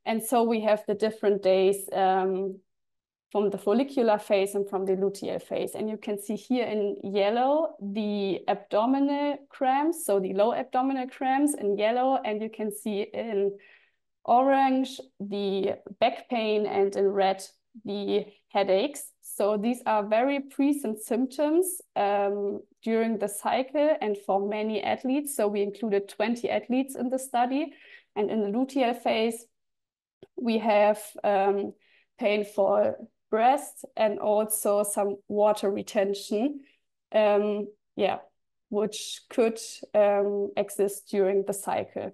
And so we have the different days from the follicular phase and from the luteal phase. And you can see here in yellow, the abdominal cramps, so the low abdominal cramps in yellow, and you can see in orange, the back pain, and in red, the headaches. So these are very present symptoms during the cycle and for many athletes. So we included 20 athletes in the study. And in the luteal phase, we have painful breast and also some water retention, which could exist during the cycle.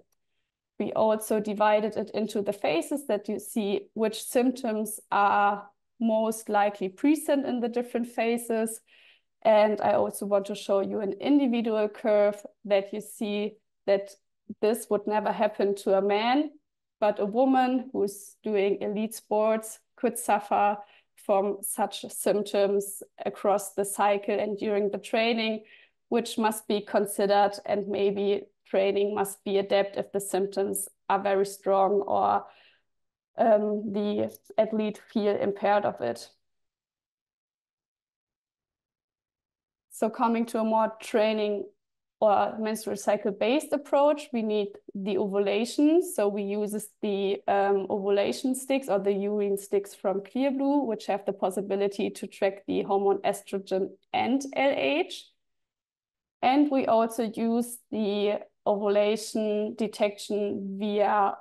We also divided it into the phases that you see which symptoms are most likely present in the different phases. And I also want to show you an individual curve that you see that this would never happen to a man, but a woman who's doing elite sports could suffer from such symptoms across the cycle and during the training, which must be considered, and maybe training must be adapted if the symptoms are very strong or the athlete feel impaired of it. So coming to a more training or menstrual cycle based approach, we need the ovulation. So we use the ovulation sticks or the urine sticks from Clearblue, which have the possibility to track the hormone estrogen and LH. And we also use the ovulation detection via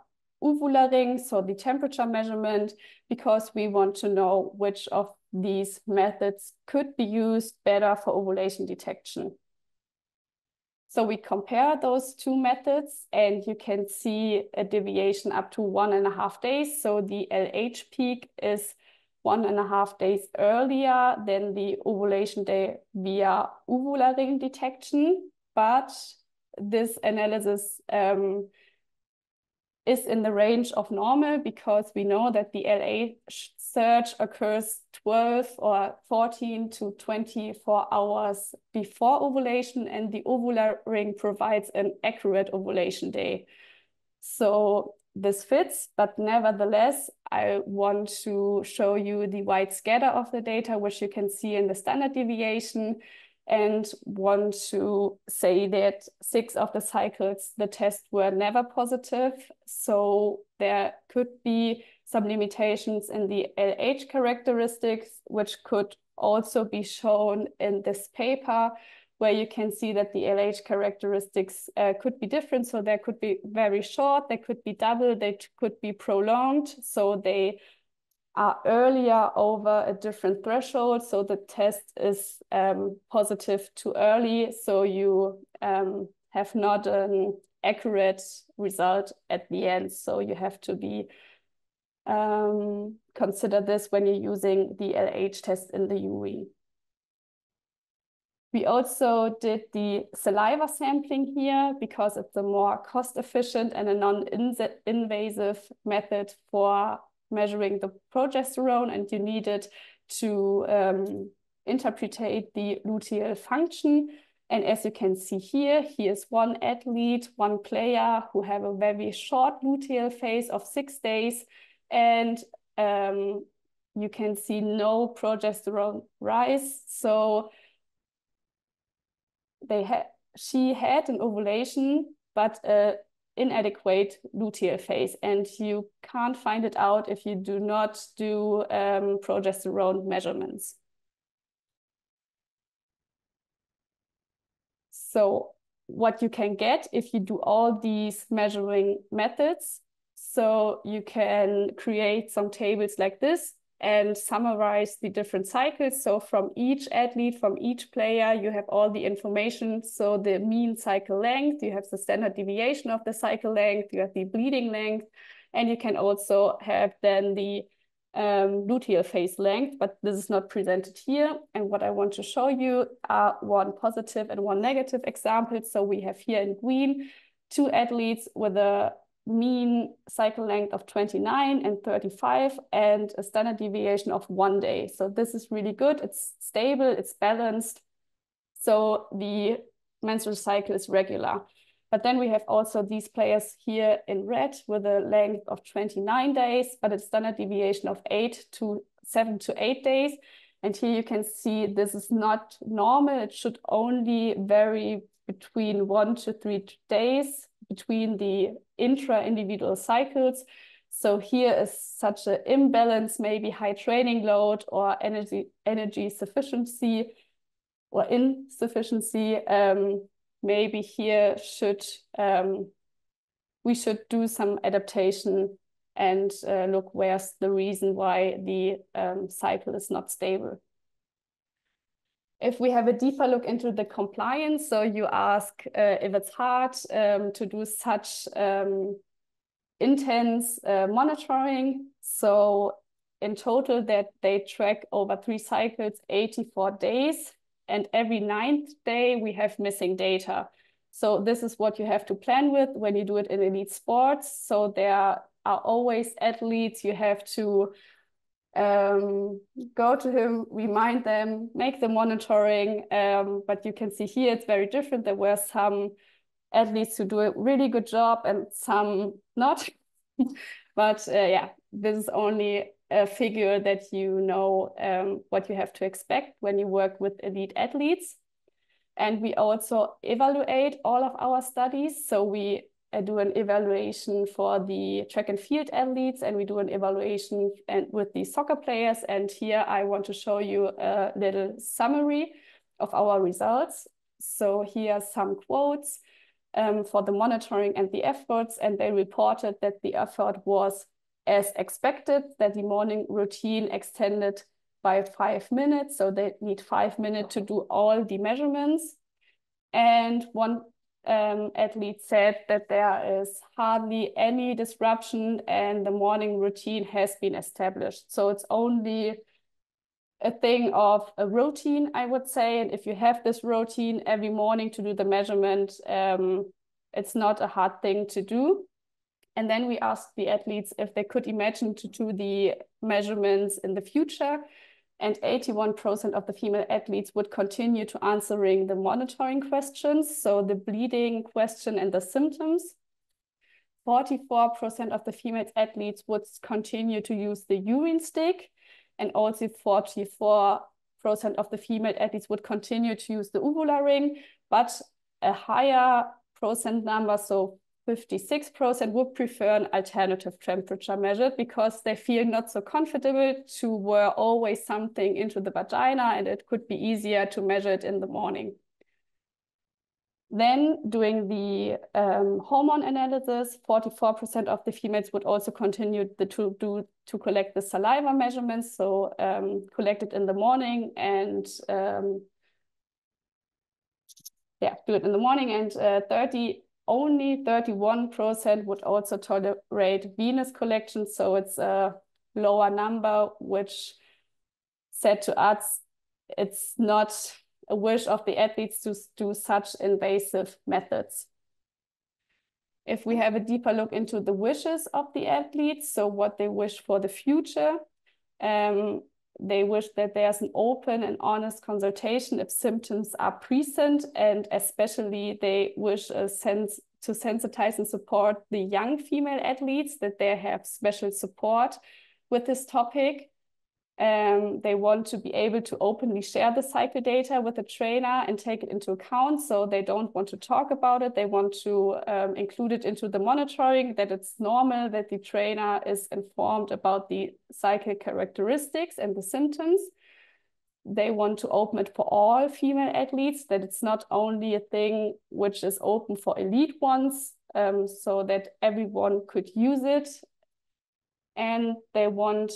uvular ring, so the temperature measurement, because we want to know which of these methods could be used better for ovulation detection. So we compare those two methods, and you can see a deviation up to 1.5 days. So the LH peak is 1.5 days earlier than the ovulation day via uvular ring detection. But this analysis is in the range of normal, because we know that the LH surge occurs 12 or 14 to 24 hours before ovulation, and the ovular ring provides an accurate ovulation day. So this fits, but nevertheless, I want to show you the wide scatter of the data, which you can see in the standard deviation, and want to say that 6 of the cycles, the tests were never positive. So there could be some limitations in the LH characteristics, which could also be shown in this paper, where you can see that the LH characteristics could be different. So they could be very short, they could be double, they could be prolonged. So they are earlier over a different threshold. So the test is positive too early. So you have not an accurate result at the end. So you have to be consider this when you're using the LH test in the urine. We also did the saliva sampling here because it's a more cost-efficient and a non-invasive method for measuring the progesterone, and you needed to interpretate the luteal function. And as you can see here, here's one athlete, one player who have a very short luteal phase of 6 days, and you can see no progesterone rise. So she had an ovulation, but inadequate luteal phase, and you can't find it out if you do not do progesterone measurements. So what you can get if you do all these measuring methods, so you can create some tables like this and summarize the different cycles. So from each athlete, from each player, you have all the information. So the mean cycle length, you have the standard deviation of the cycle length, you have the bleeding length, and you can also have then the luteal phase length, but this is not presented here. And what I want to show you are one positive and one negative example. So we have here in green 2 athletes with a mean cycle length of 29 and 35 and a standard deviation of 1 day. So this is really good. It's stable, it's balanced. So the menstrual cycle is regular. But then we have also these players here in red with a length of 29 days, but a standard deviation of 7 to 8 days. And here you can see this is not normal. It should only vary between 1 to 3 days between the intra-individual cycles. So here is such an imbalance, maybe high training load or energy sufficiency or insufficiency. Maybe here we should do some adaptation and look where's the reason why the cycle is not stable. If we have a deeper look into the compliance, so you ask if it's hard to do such intense monitoring. So in total that they track over 3 cycles, 84 days, and every 9th day we have missing data. So this is what you have to plan with when you do it in elite sports. So there are always athletes, you have to go to him, remind them, make the monitoring. But you can see here it's very different. There were some athletes who do a really good job and some not. But yeah, this is only a figure that you know what you have to expect when you work with elite athletes. And we also evaluate all of our studies. So we do an evaluation for the track and field athletes, and we do an evaluation with the soccer players. And here I want to show you a little summary of our results. So here are some quotes for the monitoring and the efforts, and they reported that the effort was as expected, that the morning routine extended by 5 minutes. So they need 5 minutes to do all the measurements. And one athlete said that there is hardly any disruption and the morning routine has been established. So it's only a thing of a routine, I would say. And if you have this routine every morning to do the measurement, it's not a hard thing to do. And then we asked the athletes if they could imagine to do the measurements in the future. And 81% of the female athletes would continue to answering the monitoring questions, so the bleeding question and the symptoms. 44% of the female athletes would continue to use the urine stick, and also 44% of the female athletes would continue to use the uvula ring, but a higher percent number, so 56% would prefer an alternative temperature measure because they feel not so comfortable to wear always something into the vagina, and it could be easier to measure it in the morning. Then doing the hormone analysis, 44% of the females would also continue to collect the saliva measurements, so collect it in the morning and do it in the morning, and only 31% would also tolerate venous collection. So it's a lower number, which said to us, it's not a wish of the athletes to do such invasive methods. If we have a deeper look into the wishes of the athletes, so what they wish for the future, they wish that there's an open and honest consultation if symptoms are present, and especially they wish to sensitize and support the young female athletes, that they have special support with this topic. They want to be able to openly share the cycle data with the trainer and take it into account. So they don't want to talk about it. They want to include it into the monitoring, that it's normal that the trainer is informed about the cycle characteristics and the symptoms. They want to open it for all female athletes, that it's not only a thing which is open for elite ones, so that everyone could use it. And they want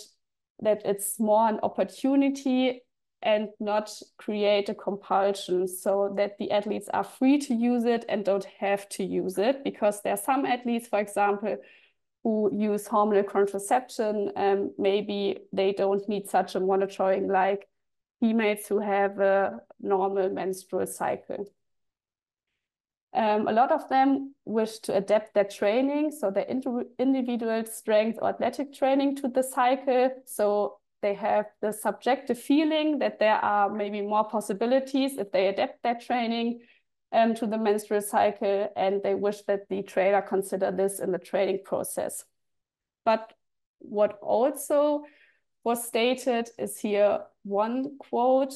that it's more an opportunity and not create a compulsion, so that the athletes are free to use it and don't have to use it, because there are some athletes, for example, who use hormonal contraception, maybe they don't need such a monitoring like females who have a normal menstrual cycle. A lot of them wish to adapt their training, so their individual strength or athletic training to the cycle. So they have the subjective feeling that there are maybe more possibilities if they adapt their training to the menstrual cycle, and they wish that the trainer consider this in the training process. But what also was stated is here one quote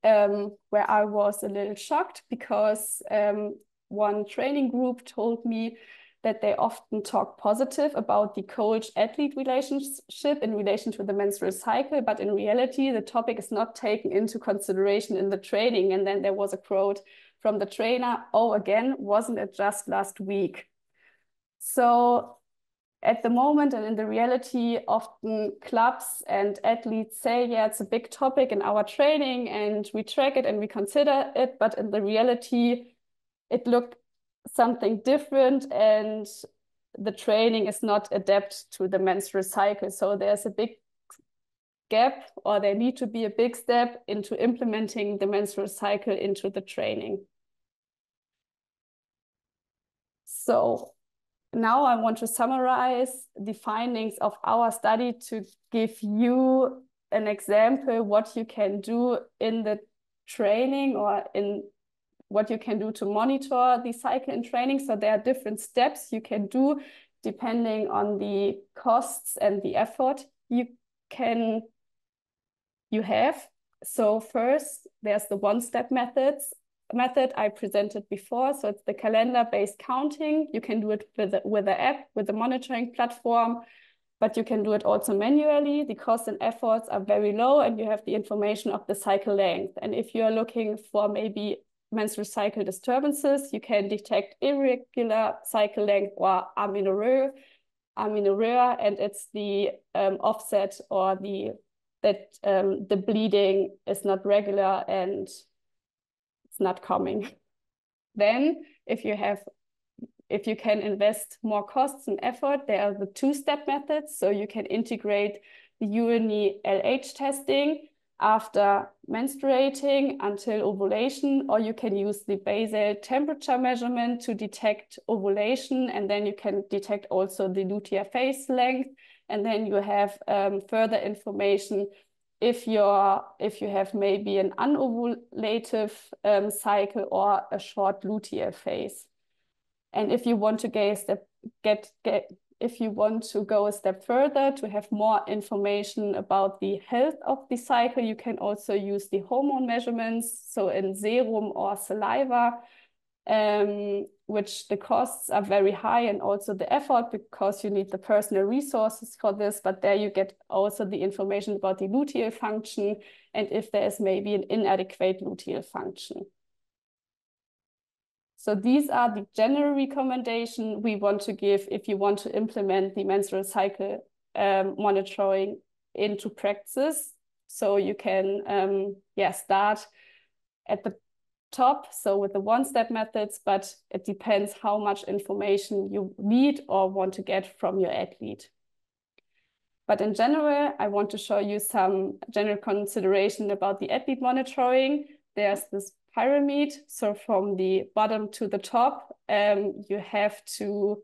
where I was a little shocked, because one training group told me that they often talk positive about the coach-athlete relationship in relation to the menstrual cycle, but in reality, the topic is not taken into consideration in the training. And then there was a quote from the trainer, "Oh, again, wasn't it just last week?" So at the moment and in the reality, often clubs and athletes say, yeah, it's a big topic in our training and we track it and we consider it, but in the reality, it looked something different and the training is not adapted to the menstrual cycle. So there's a big gap, or there need to be a big step into implementing the menstrual cycle into the training. So now I want to summarize the findings of our study to give you an example what you can do in the training or in what you can do to monitor the cycle in training. So there are different steps you can do depending on the costs and the effort you have. So first, there's the one-step method I presented before. So it's the calendar-based counting. You can do it with the app, with the monitoring platform, but you can do it also manually. The costs and efforts are very low and you have the information of the cycle length. And if you're looking for maybe menstrual cycle disturbances, you can detect irregular cycle length or amenorrhea, and it's the offset or the bleeding is not regular and it's not coming. Then if you can invest more costs and effort, there are the two-step methods. So you can integrate the urinary LH testing after menstruating until ovulation, or you can use the basal temperature measurement to detect ovulation, and then you can detect also the luteal phase length, and then you have further information if you have maybe an unovulative cycle or a short luteal phase. And if you want to go a step further to have more information about the health of the cycle, you can also use the hormone measurements, so in serum or saliva, which the costs are very high and also the effort because you need the personal resources for this, but there you get also the information about the luteal function and if there is maybe an inadequate luteal function. So these are the general recommendations we want to give if you want to implement the menstrual cycle monitoring into practice. So you can start at the top, so with the one-step methods, but it depends how much information you need or want to get from your athlete. But in general, I want to show you some general consideration about the athlete monitoring. There's this pyramid. So from the bottom to the top, you have to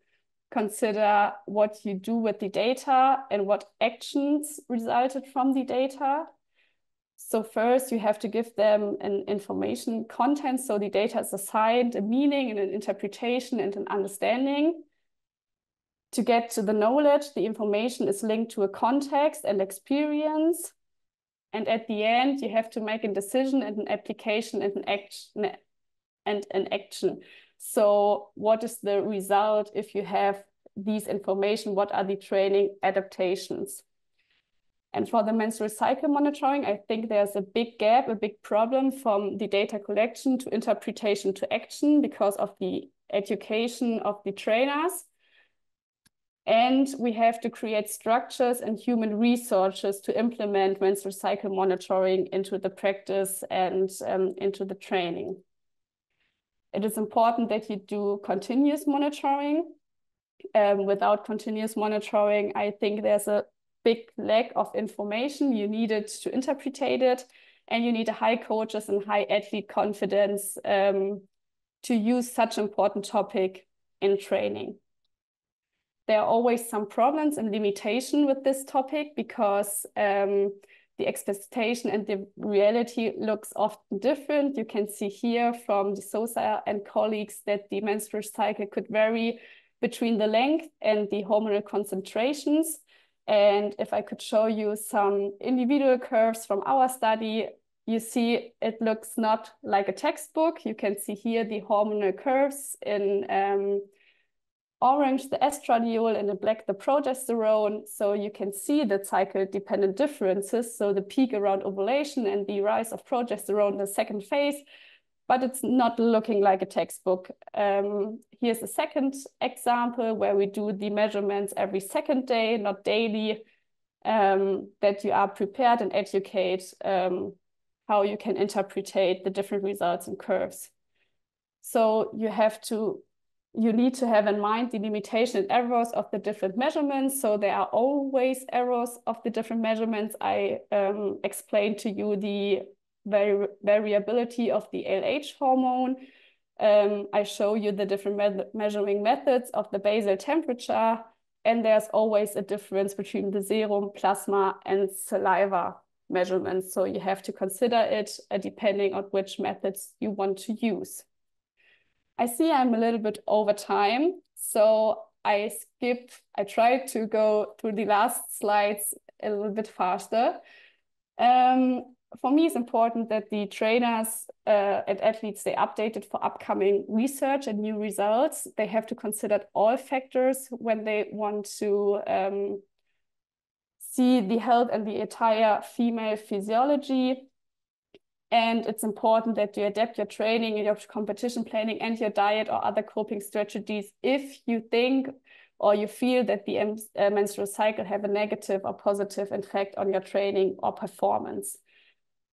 consider what you do with the data and what actions resulted from the data. So first you have to give them an information content. So the data is assigned a meaning and an interpretation and an understanding. To get to the knowledge, the information is linked to a context and experience. And at the end, you have to make a decision and an application and an action. So what is the result if you have these information? What are the training adaptations? And for the menstrual cycle monitoring, I think there's a big gap, a big problem from the data collection to interpretation to action because of the education of the trainers. And we have to create structures and human resources to implement menstrual cycle monitoring into the practice and into the training. It is important that you do continuous monitoring. Without continuous monitoring, I think there's a big lack of information. You need it to interpret it, and you need a high coaches and high athlete confidence to use such an important topic in training. There are always some problems and limitation with this topic because the expectation and the reality looks often different. You can see here from de Souza and colleagues that the menstrual cycle could vary between the length and the hormonal concentrations. And if I could show you some individual curves from our study, you see it looks not like a textbook. You can see here the hormonal curves in orange, the estradiol, and in black, the progesterone. So you can see the cycle-dependent differences. So the peak around ovulation and the rise of progesterone in the second phase, but it's not looking like a textbook. Here's a second example where we do the measurements every second day, not daily, that you are prepared and educate how you can interpretate the different results and curves. So you need to have in mind the limitation and errors of the different measurements. So there are always errors of the different measurements. I explained to you the variability of the LH hormone. I show you the different measuring methods of the basal temperature. And there's always a difference between the serum, plasma, and saliva measurements. So you have to consider it depending on which methods you want to use. I see I'm a little bit over time, so I tried to go through the last slides a little bit faster. For me, it's important that the trainers and athletes stay updated for upcoming research and new results. They have to consider all factors when they want to see the health and the entire female physiology. And it's important that you adapt your training, your competition planning, and your diet or other coping strategies if you think or you feel that the menstrual cycle have a negative or positive effect on your training or performance.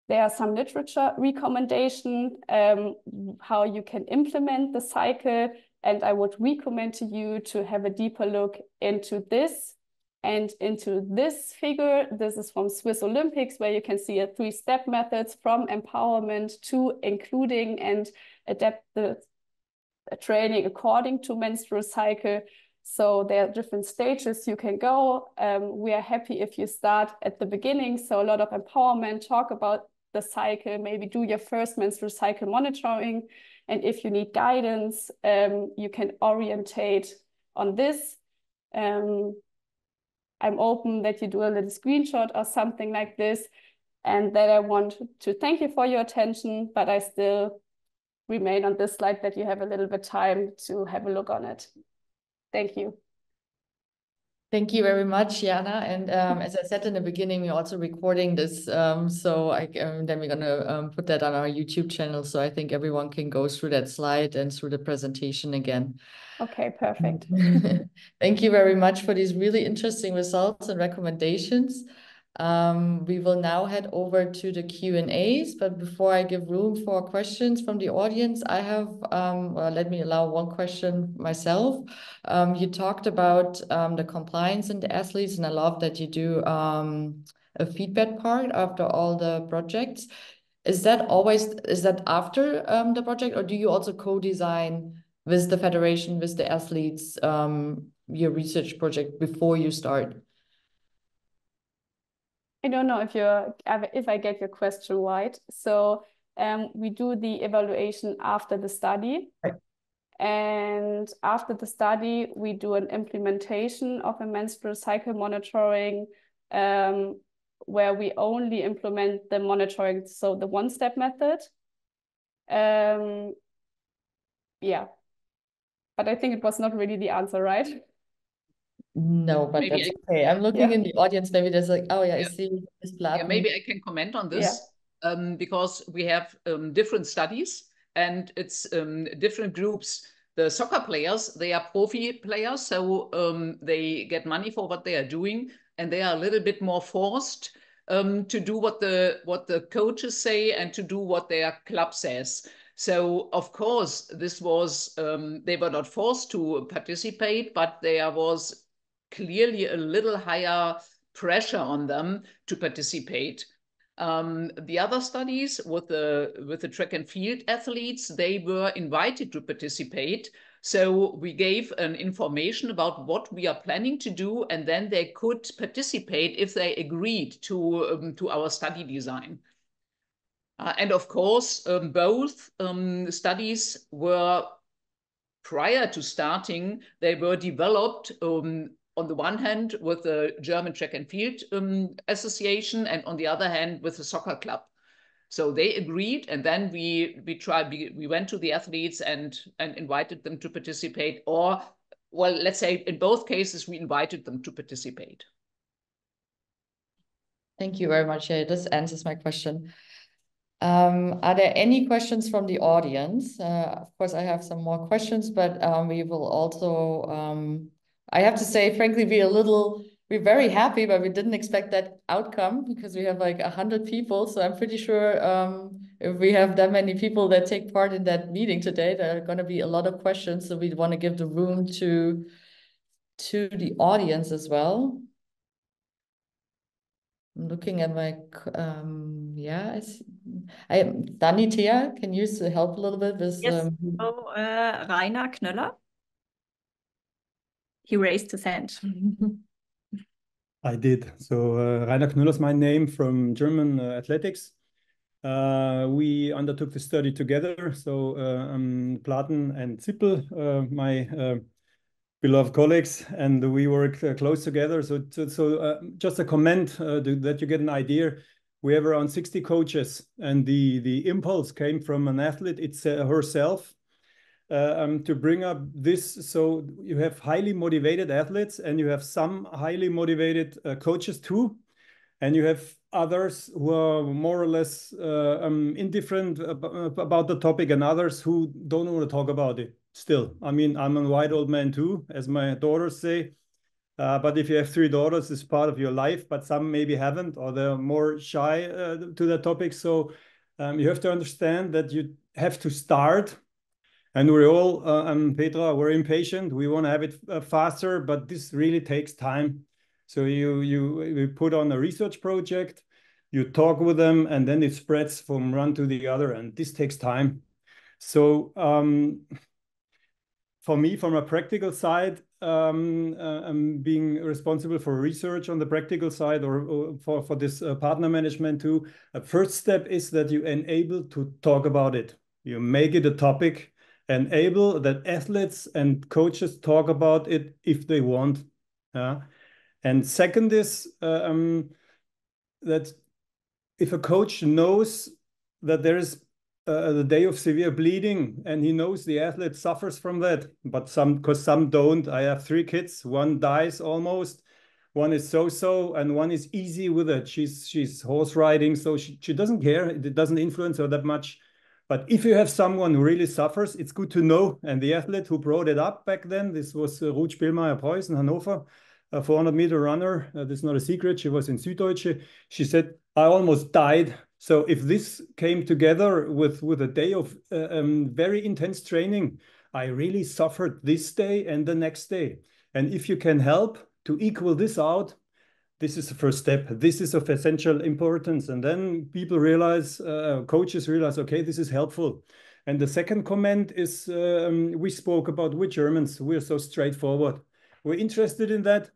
There are some literature recommendations how you can implement the cycle, and I would recommend to you to have a deeper look into this and into this figure. This is from Swiss Olympics, where you can see a 3-step methods from empowerment to including and adapt the training according to menstrual cycle. So there are different stages you can go. We are happy if you start at the beginning. So a lot of empowerment, talk about the cycle, maybe do your first menstrual cycle monitoring. And if you need guidance, you can orientate on this. I'm open that you do a little screenshot or something like this. And then I want to thank you for your attention, but I still remain on this slide that you have a little bit time to have a look on it. Thank you. Thank you very much, Jana. And as I said in the beginning, we're also recording this. Then we're going to put that on our YouTube channel. So I think everyone can go through that slide and through the presentation again. Okay, perfect. Thank you very much for these really interesting results and recommendations. We will now head over to the Q&As, but before I give room for questions from the audience, I have, let me allow one question myself. You talked about the compliance in the athletes, and I love that you do a feedback part after all the projects. Is that after the project, or do you also co-design with the federation, with the athletes, your research project before you start? I don't know if I get your question right. So we do the evaluation after the study. Right. And after the study, we do an implementation of a menstrual cycle monitoring where we only implement the monitoring, so the 1-step method. Yeah, but I think it was not really the answer, right? No, but maybe that's okay. I'm looking in the audience. Maybe there's like, oh yeah, I see this platform. Yeah, maybe I can comment on this because we have different studies and it's different groups. The soccer players, they are profi players, so they get money for what they are doing, and they are a little bit more forced to do what the coaches say and to do what their club says. So of course, this was they were not forced to participate, but there was clearly a little higher pressure on them to participate. The other studies with the track and field athletes, they were invited to participate. So we gave an information about what we are planning to do, and then they could participate if they agreed to our study design. And of course, both studies were, prior to starting, they were developed on the one hand with the German Track and Field Association, and on the other hand with the soccer club. So they agreed, and then we went to the athletes and invited them to participate, or, well, let's say in both cases we invited them to participate. Thank you very much. Yeah, this answers my question. Are there any questions from the audience? Of course, I have some more questions, but we will also, I have to say, frankly, we're very happy, but we didn't expect that outcome because we have like 100 people. So I'm pretty sure if we have that many people that take part in that meeting today, there are going to be a lot of questions. So we want to give the room to the audience as well. I'm looking at my, yeah, Danitea, can you help a little bit with? Yes, Rainer Knöller. He raised his hand. I did. So Rainer Knöller is my name from German athletics. We undertook the study together. So Platen and Zippel, my beloved colleagues, and we work close together. So just a comment that you get an idea. We have around 60 coaches, and the impulse came from an athlete herself to bring up this. So you have highly motivated athletes, and you have some highly motivated coaches too, and you have others who are more or less indifferent about the topic, and others who don't want to talk about it. Still, I mean, I'm a white old man too, as my daughters say. But if you have 3 daughters, it's part of your life, but some maybe haven't, or they're more shy to that topic. So you have to understand that you have to start. And we're all, Petra, we're impatient. We want to have it faster, but this really takes time. So you put on a research project, you talk with them, and then it spreads from one to the other, and this takes time. So for me, from a practical side, I'm being responsible for research on the practical side, or for this partner management too. A first step is that you enable to talk about it. You make it a topic, enable that athletes and coaches talk about it if they want. And second is that if a coach knows that there is the day of severe bleeding, and he knows the athlete suffers from that, but because some don't. I have 3 kids, one dies almost, one is so-so, and one is easy with it. She's horse riding, so she doesn't care. It doesn't influence her that much. But if you have someone who really suffers, it's good to know. And the athlete who brought it up back then, this was Ruth Spielmeier-Preuß in Hannover, a 400-meter runner. This is not a secret. She was in Süddeutsche. She said, I almost died. So if this came together with a day of very intense training, I really suffered this day and the next day. And if you can help to equal this out, this is the first step. This is of essential importance. And then people realize, coaches realize, okay, this is helpful. And the second comment is, we spoke about we Germans, we're so straightforward. We're interested in that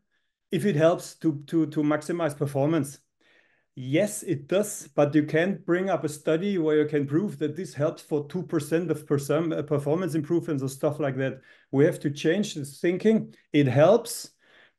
if it helps to maximize performance. Yes, it does, but you can't bring up a study where you can prove that this helps for 2% of performance improvements or stuff like that. We have to change this thinking. It helps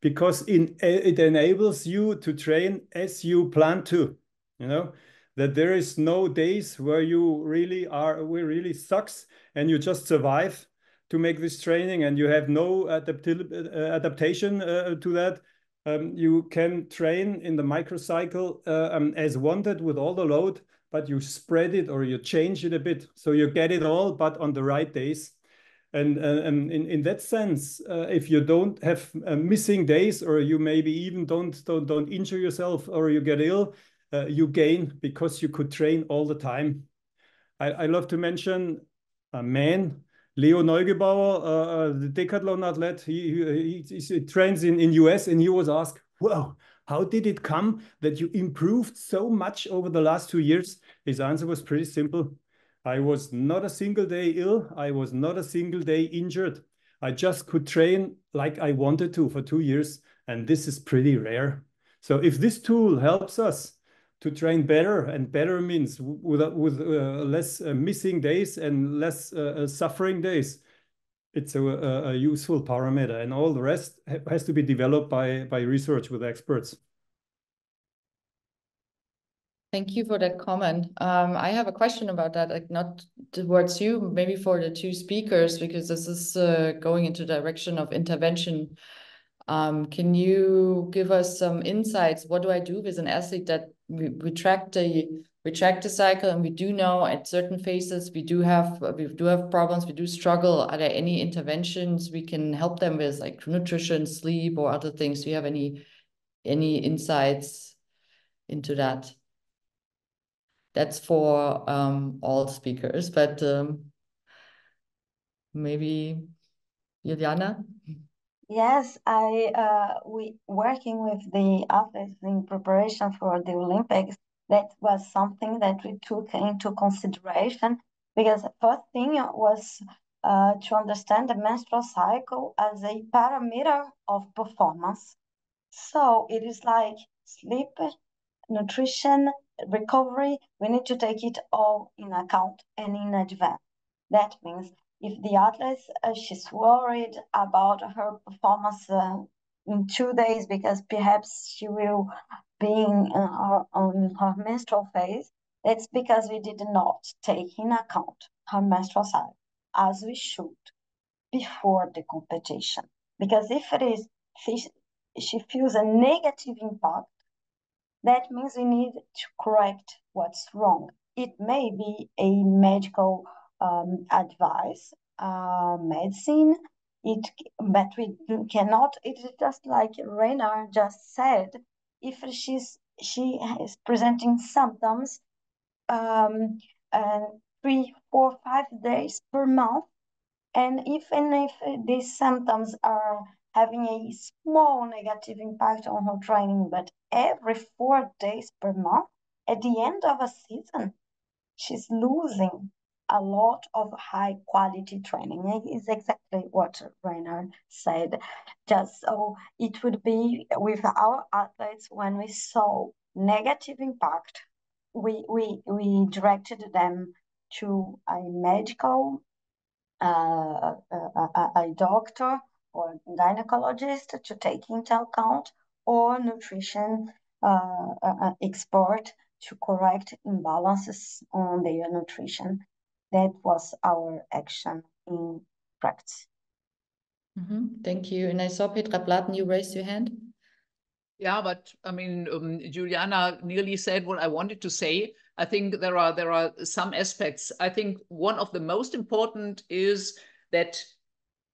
because it enables you to train as you plan to, you know, that there is no days where you really sucks and you just survive to make this training and you have no adaptation to that. You can train in the microcycle as wanted with all the load, but you spread it or you change it a bit. So you get it all, but on the right days. And in that sense, if you don't have missing days, or you maybe even don't injure yourself or you get ill, you gain because you could train all the time. I love to mention a man, Leo Neugebauer, the decathlon athlete. He trains in US, and he was asked, "Wow, how did it come that you improved so much over the last 2 years?" His answer was pretty simple. I was not a single day ill. I was not a single day injured. I just could train like I wanted to for 2 years. And this is pretty rare. So if this tool helps us to train better, and better means with less missing days and less suffering days, it's a useful parameter. And all the rest has to be developed by research with experts. Thank you for that comment. I have a question about that, like not towards you, maybe for the two speakers, because this is going into the direction of intervention. Can you give us some insights? What do I do with an athlete that we track the cycle, and we do know at certain phases we do have problems, we do struggle? Are there any interventions we can help them with, like nutrition, sleep, or other things? Do you have any insights into that? That's for all speakers, but maybe Juliana? Yes, we working with the athletes in preparation for the Olympics. That was something that we took into consideration, because the first thing was to understand the menstrual cycle as a parameter of performance. So it is like sleep, nutrition, recovery. We need to take it all in account and in advance. That means if the athlete, she's worried about her performance in 2 days because perhaps she will be on her menstrual phase, it's because we did not take in account her menstrual cycle as we should before the competition. Because if it is, she feels a negative impact, that means we need to correct what's wrong. It may be a medical advice, medicine, but we cannot, it is just like Rainer just said, if she is presenting symptoms 3, 4, 5 days per month, and even if these symptoms are having a small negative impact on her training, but every 4 days per month, at the end of a season, she's losing a lot of high quality training. It is exactly what Rainer said. Just so it would be with our athletes, when we saw negative impact, we directed them to a medical, a doctor or gynecologist to take into account, or nutrition expert to correct imbalances on their nutrition. That was our action in practice. Thank you. And I saw Petra Platten, you raised your hand. Yeah, but I mean, Juliana nearly said what I wanted to say. I think there are some aspects. I think one of the most important is that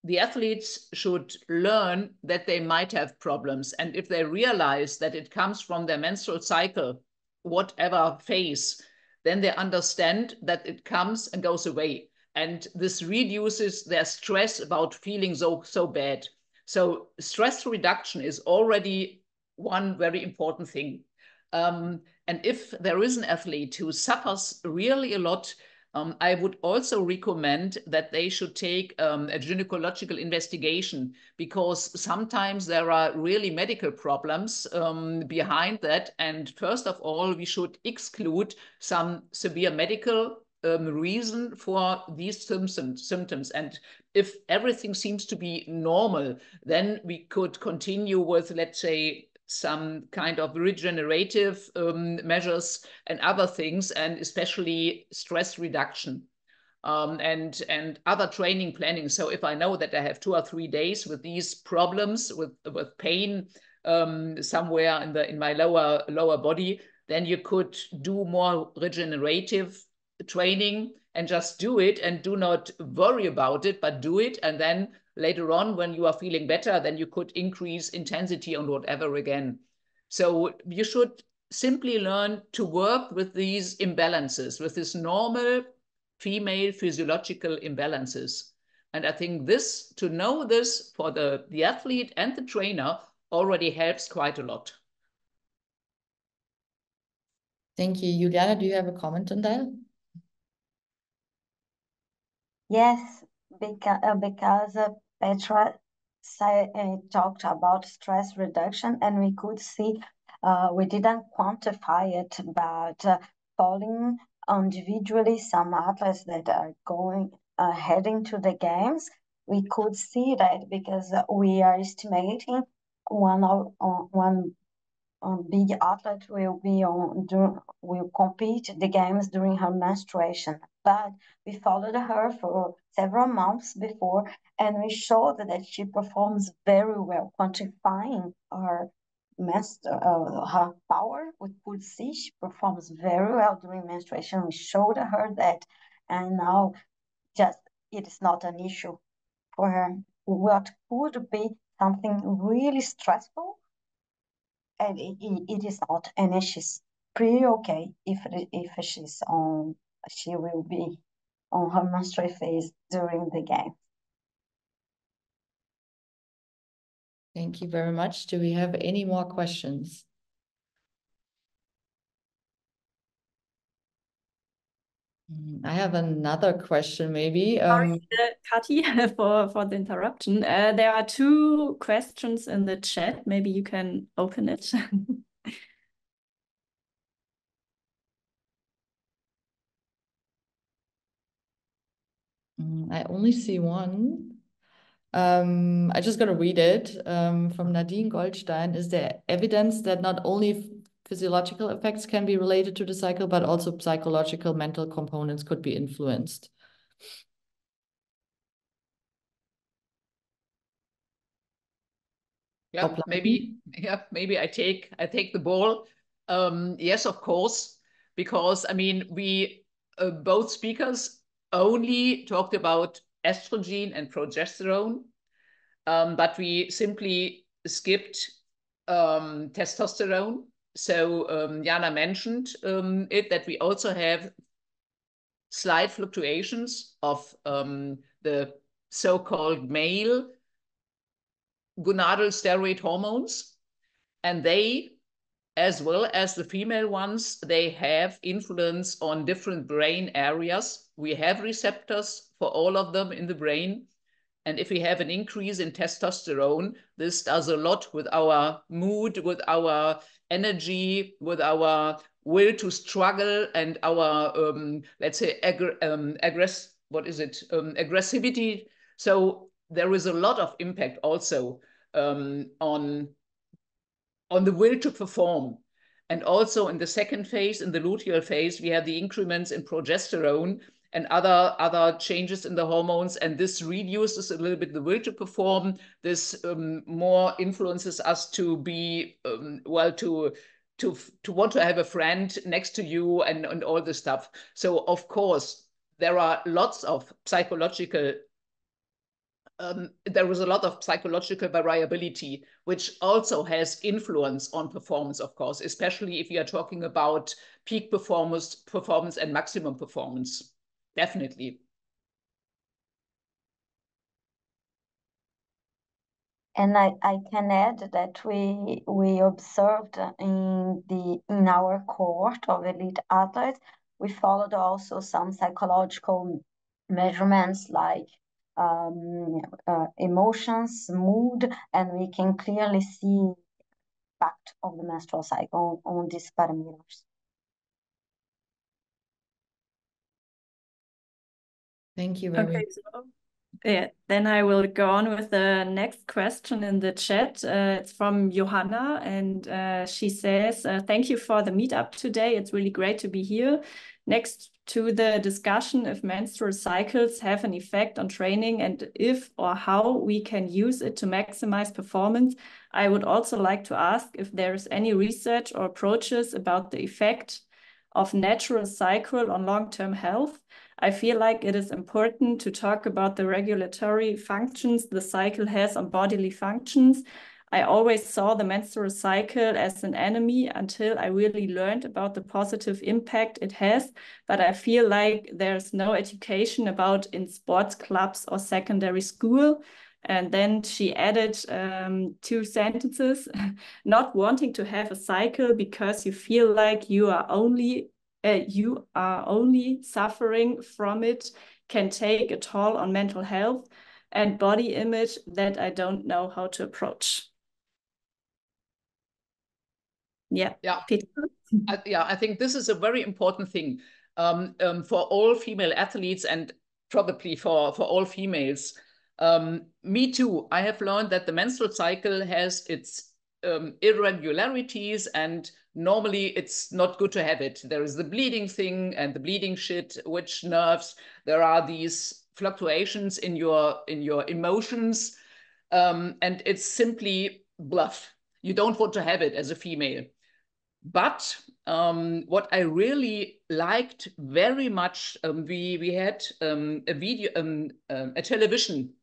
the athletes should learn that they might have problems. And if they realize that it comes from their menstrual cycle, whatever phase, then they understand that it comes and goes away. And this reduces their stress about feeling so bad. So stress reduction is already one very important thing. And if there is an athlete who suffers really a lot, I would also recommend that they should take a gynecological investigation, because sometimes there are really medical problems behind that. And first of all, we should exclude some severe medical reason for these symptoms. And if everything seems to be normal, then we could continue with, let's say, some kind of regenerative measures and other things, and especially stress reduction and other training planning. So if I know that I have 2 or 3 days with these problems, with pain somewhere in my lower body, then you could do more regenerative training and just do it, and do not worry about it, but do it. And then later on, when you are feeling better, then you could increase intensity on whatever again. So you should simply learn to work with these imbalances, with this normal female physiological imbalances. And I think this, to know this for the athlete and the trainer, already helps quite a lot. Thank you. Juliana, do you have a comment on that? Yes, because Petra talked about stress reduction, and we could see, we didn't quantify it, but following individually some athletes that are heading to the games, we could see that, because we are estimating one big athlete will compete the games during her menstruation. But we followed her for several months before, and we showed that she performs very well, quantifying her her power. We could see she performs very well during menstruation. We showed her that, and now just it is not an issue for her. What could be something really stressful, and it is not, and she's pretty okay if she will be on her menstrual phase during the game. Thank you very much. Do we have any more questions? I have another question, maybe. Sorry, Kati, for the interruption. There are 2 questions in the chat. Maybe you can open it. I only see one. I just got to read it from Nadine Goldstein. Is there evidence that not only physiological effects can be related to the cycle, but also psychological, mental components could be influenced? Yeah, maybe I take the ball. Yes, of course, because I mean we both speakers only talked about estrogen and progesterone, but we simply skipped testosterone. So Jana mentioned it, that we also have slight fluctuations of the so-called male gonadal steroid hormones, and they, as well as the female ones, they have influence on different brain areas. We have receptors for all of them in the brain. And if we have an increase in testosterone, this does a lot with our mood, with our energy, with our will to struggle, and our, let's say, aggressivity. So there is a lot of impact also on the will to perform. And also in the second phase, in the luteal phase, we have the increments in progesterone and other changes in the hormones, and this reduces a little bit the will to perform. This more influences us to be well, to want to have a friend next to you, and all this stuff. So of course there are lots of psychological there is a lot of psychological variability, which also has influence on performance, of course, especially if you are talking about peak performance and maximum performance. Definitely. And I can add that we observed in our cohort of elite athletes, we followed also some psychological measurements like emotions, mood, and we can clearly see impact of the menstrual cycle on these parameters. Thank you very much. So, yeah, then I will go on with the next question in the chat. It's from Johanna, and she says, thank you for the meetup today. It's really great to be here. Next to the discussion if menstrual cycles have an effect on training and if or how we can use it to maximize performance, I would also like to ask if there is any research or approaches about the effect of natural cycle on long-term health. I feel like it is important to talk about the regulatory functions the cycle has on bodily functions. I always saw the menstrual cycle as an enemy until I really learned about the positive impact it has, but I feel like there's no education about in sports clubs or secondary school. And then she added 2 sentences, not wanting to have a cycle because you feel like you are only suffering from it can take a toll on mental health and body image that I don't know how to approach. Yeah. Peter? I think this is a very important thing for all female athletes and probably for all females. Me too. I have learned that the menstrual cycle has its irregularities, and normally it's not good to have it. There is the bleeding thing and the bleeding shit, which nerves. There are these fluctuations in your emotions, and it's simply bluff. You don't want to have it as a female. But what I really liked very much, we had a television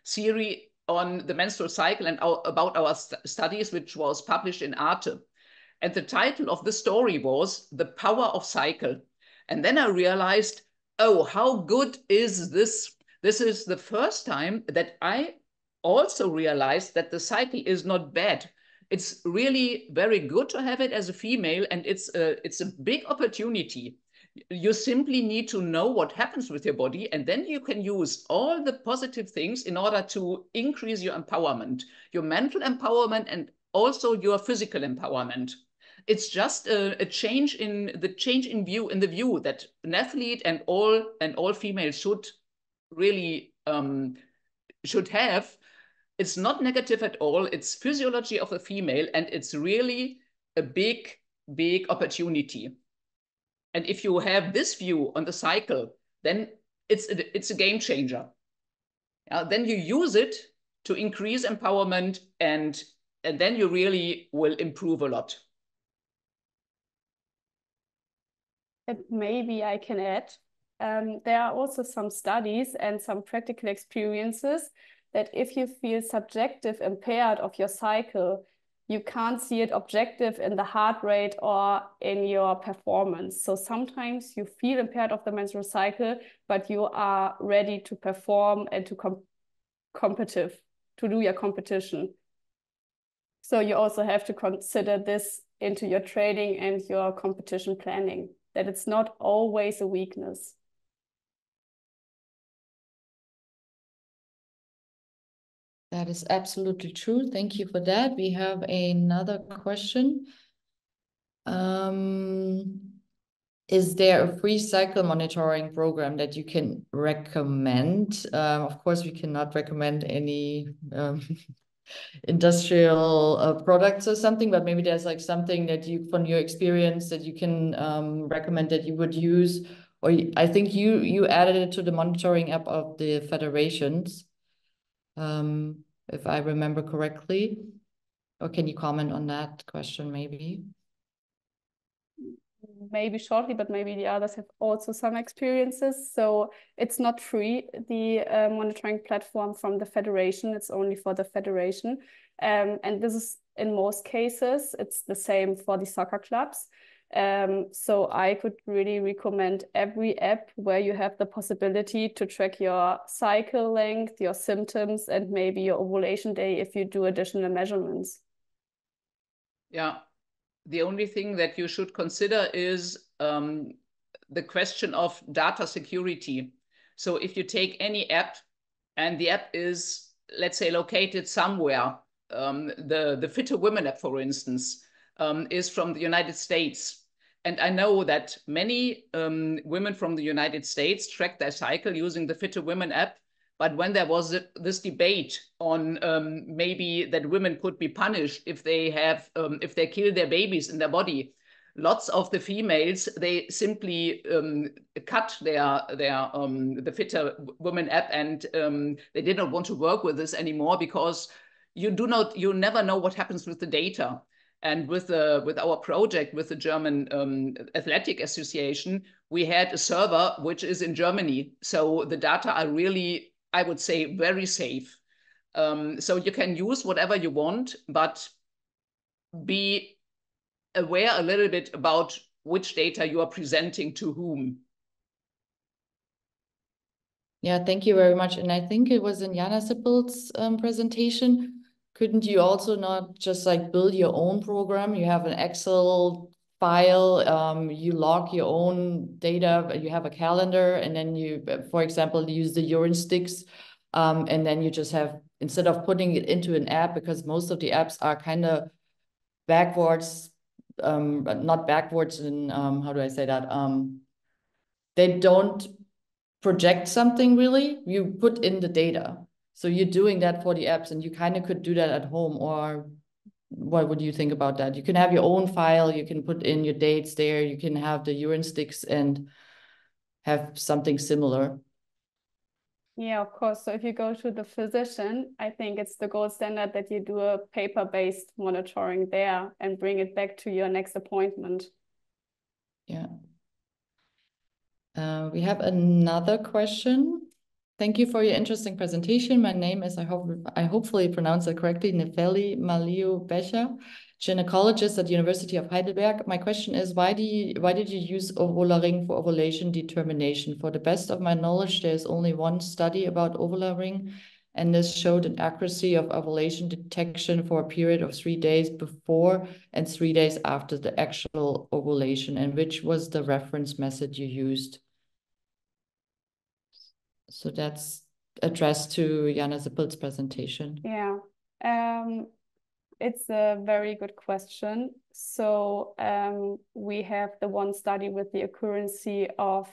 series on the menstrual cycle and about our studies, which was published in Arte. And the title of the story was The Power of Cycle. And then I realized, oh, how good is this? This is the first time that I also realized that the cycle is not bad. It's really very good to have it as a female, and it's a big opportunity. You simply need to know what happens with your body, and then you can use all the positive things in order to increase your empowerment, your mental empowerment, and also your physical empowerment. It's just a change in the view that an athlete and all females should really should have. It's not negative at all. It's physiology of a female, and it's really a big, big opportunity. And if you have this view on the cycle, then it's a game changer. Then you use it to increase empowerment, and then you really will improve a lot. And maybe I can add, there are also some studies and some practical experiences that if you feel subjective impaired of your cycle, you can't see it objective in the heart rate or in your performance. So sometimes you feel impaired of the menstrual cycle, but you are ready to perform and to do your competition. So you also have to consider this into your training and your competition planning, that it's not always a weakness. That is absolutely true. Thank you for that. We have another question. Is there a free cycle monitoring program that you can recommend? Of course, we cannot recommend any industrial products or something, but maybe there's like something that you, from your experience, that you can recommend that you would use. Or I think you added it to the monitoring app of the federations. If I remember correctly, or can you comment on that question maybe? Maybe shortly, but maybe the others have also some experiences. So it's not free, the monitoring platform from the federation. It's only for the federation. And this is, in most cases, it's the same for the soccer clubs. So I could really recommend every app where you have the possibility to track your cycle length, your symptoms, and maybe your ovulation day if you do additional measurements. Yeah, the only thing that you should consider is the question of data security. So if you take any app and the app is, let's say, located somewhere, the Fitter Women app, for instance, is from the United States. And I know that many women from the United States track their cycle using the Fitter Women app. But when there was this debate on maybe that women could be punished if they have if they kill their babies in their body, lots of the females, they simply cut the Fitter Women app, and they did not want to work with this anymore because you never know what happens with the data. And with our project with the German Athletic Association, we had a server which is in Germany. So the data are really, I would say, very safe. So you can use whatever you want, but be aware a little bit about which data you are presenting to whom. Yeah, thank you very much. And I think it was in Jana Sippel's presentation. Couldn't you also not just like build your own program? You have an Excel file, you log your own data, you have a calendar, and then you, for example, use the urine sticks, and then you just have, instead of putting it into an app, because most of the apps are kind of backwards, not backwards in, how do I say that? They don't project something really, you put in the data. So you're doing that for the apps, and you kind of could do that at home, or what would you think about that? You can have your own file, you can put in your dates there, you can have the urine sticks and have something similar. Yeah, of course. So if you go to the physician, I think it's the gold standard that you do a paper-based monitoring there and bring it back to your next appointment. Yeah. We have another question. Thank you for your interesting presentation. My name is, I hopefully pronounce it correctly, Nefeli Maliu Becher, gynecologist at the University of Heidelberg. My question is, why did you use ovular ring for ovulation determination? For the best of my knowledge, there is only one study about ovular ring, and this showed an accuracy of ovulation detection for a period of 3 days before and 3 days after the actual ovulation. And which was the reference method you used? So that's addressed to Jana Zippel's presentation. Yeah, it's a very good question. So we have the one study with the accuracy of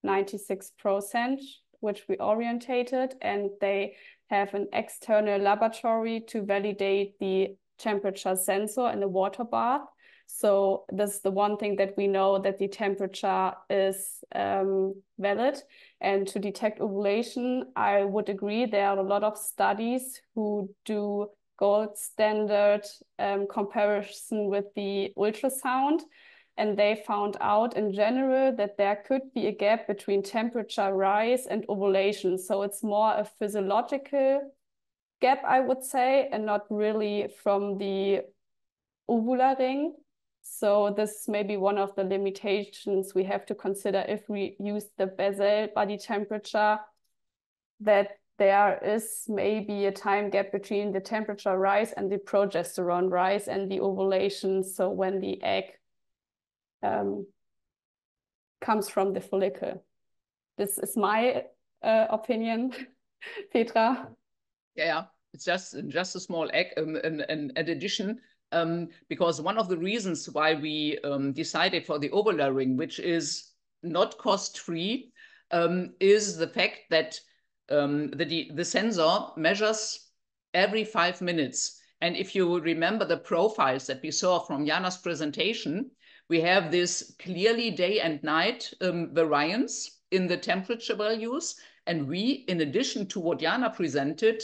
96%, which we orientated, and they have an external laboratory to validate the temperature sensor in the water bath. So this is the one thing that we know, that the temperature is valid. And to detect ovulation, I would agree, there are a lot of studies who do gold standard comparison with the ultrasound. And they found out in general that there could be a gap between temperature rise and ovulation. So it's more a physiological gap, I would say, and not really from the ovular ring. So this is maybe one of the limitations we have to consider if we use the basal body temperature, that there is maybe a time gap between the temperature rise and the progesterone rise and the ovulation. So when the egg comes from the follicle. This is my opinion. Petra? Yeah, it's just a small egg, an addition. Because one of the reasons why we decided for the ovular ring, which is not cost-free, is the fact that the sensor measures every 5 minutes. And if you remember the profiles that we saw from Jana's presentation, we have this clearly day and night variance in the temperature values. And we, in addition to what Jana presented,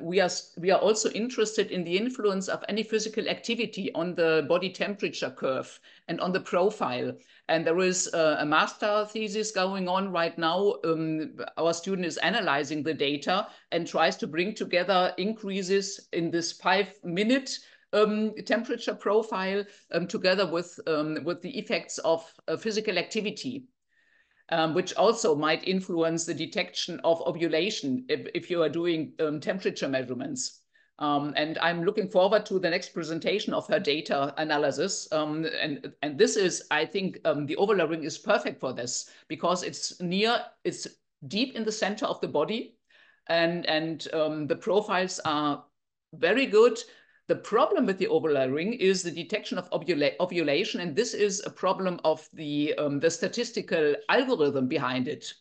we are also interested in the influence of any physical activity on the body temperature curve and on the profile. And there is a master thesis going on right now. Our student is analyzing the data and tries to bring together increases in this 5-minute temperature profile together with the effects of physical activity. Which also might influence the detection of ovulation if you are doing temperature measurements. And I'm looking forward to the next presentation of her data analysis. And this is, I think, the ovular ring is perfect for this, because it's deep in the center of the body, and the profiles are very good. The problem with the ovular ring is the detection of ovulation, and this is a problem of the statistical algorithm behind it.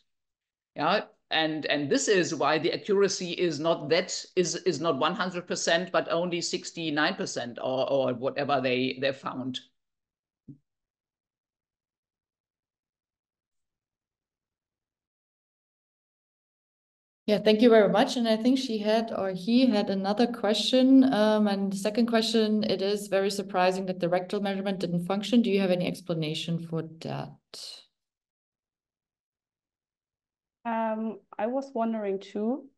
Yeah, and this is why the accuracy is not 100%, but only 69% or whatever they found. Yeah, thank you very much. And I think she had, or he had, another question. And the second question, it is very surprising that the rectal measurement didn't function. Do you have any explanation for that? I was wondering too.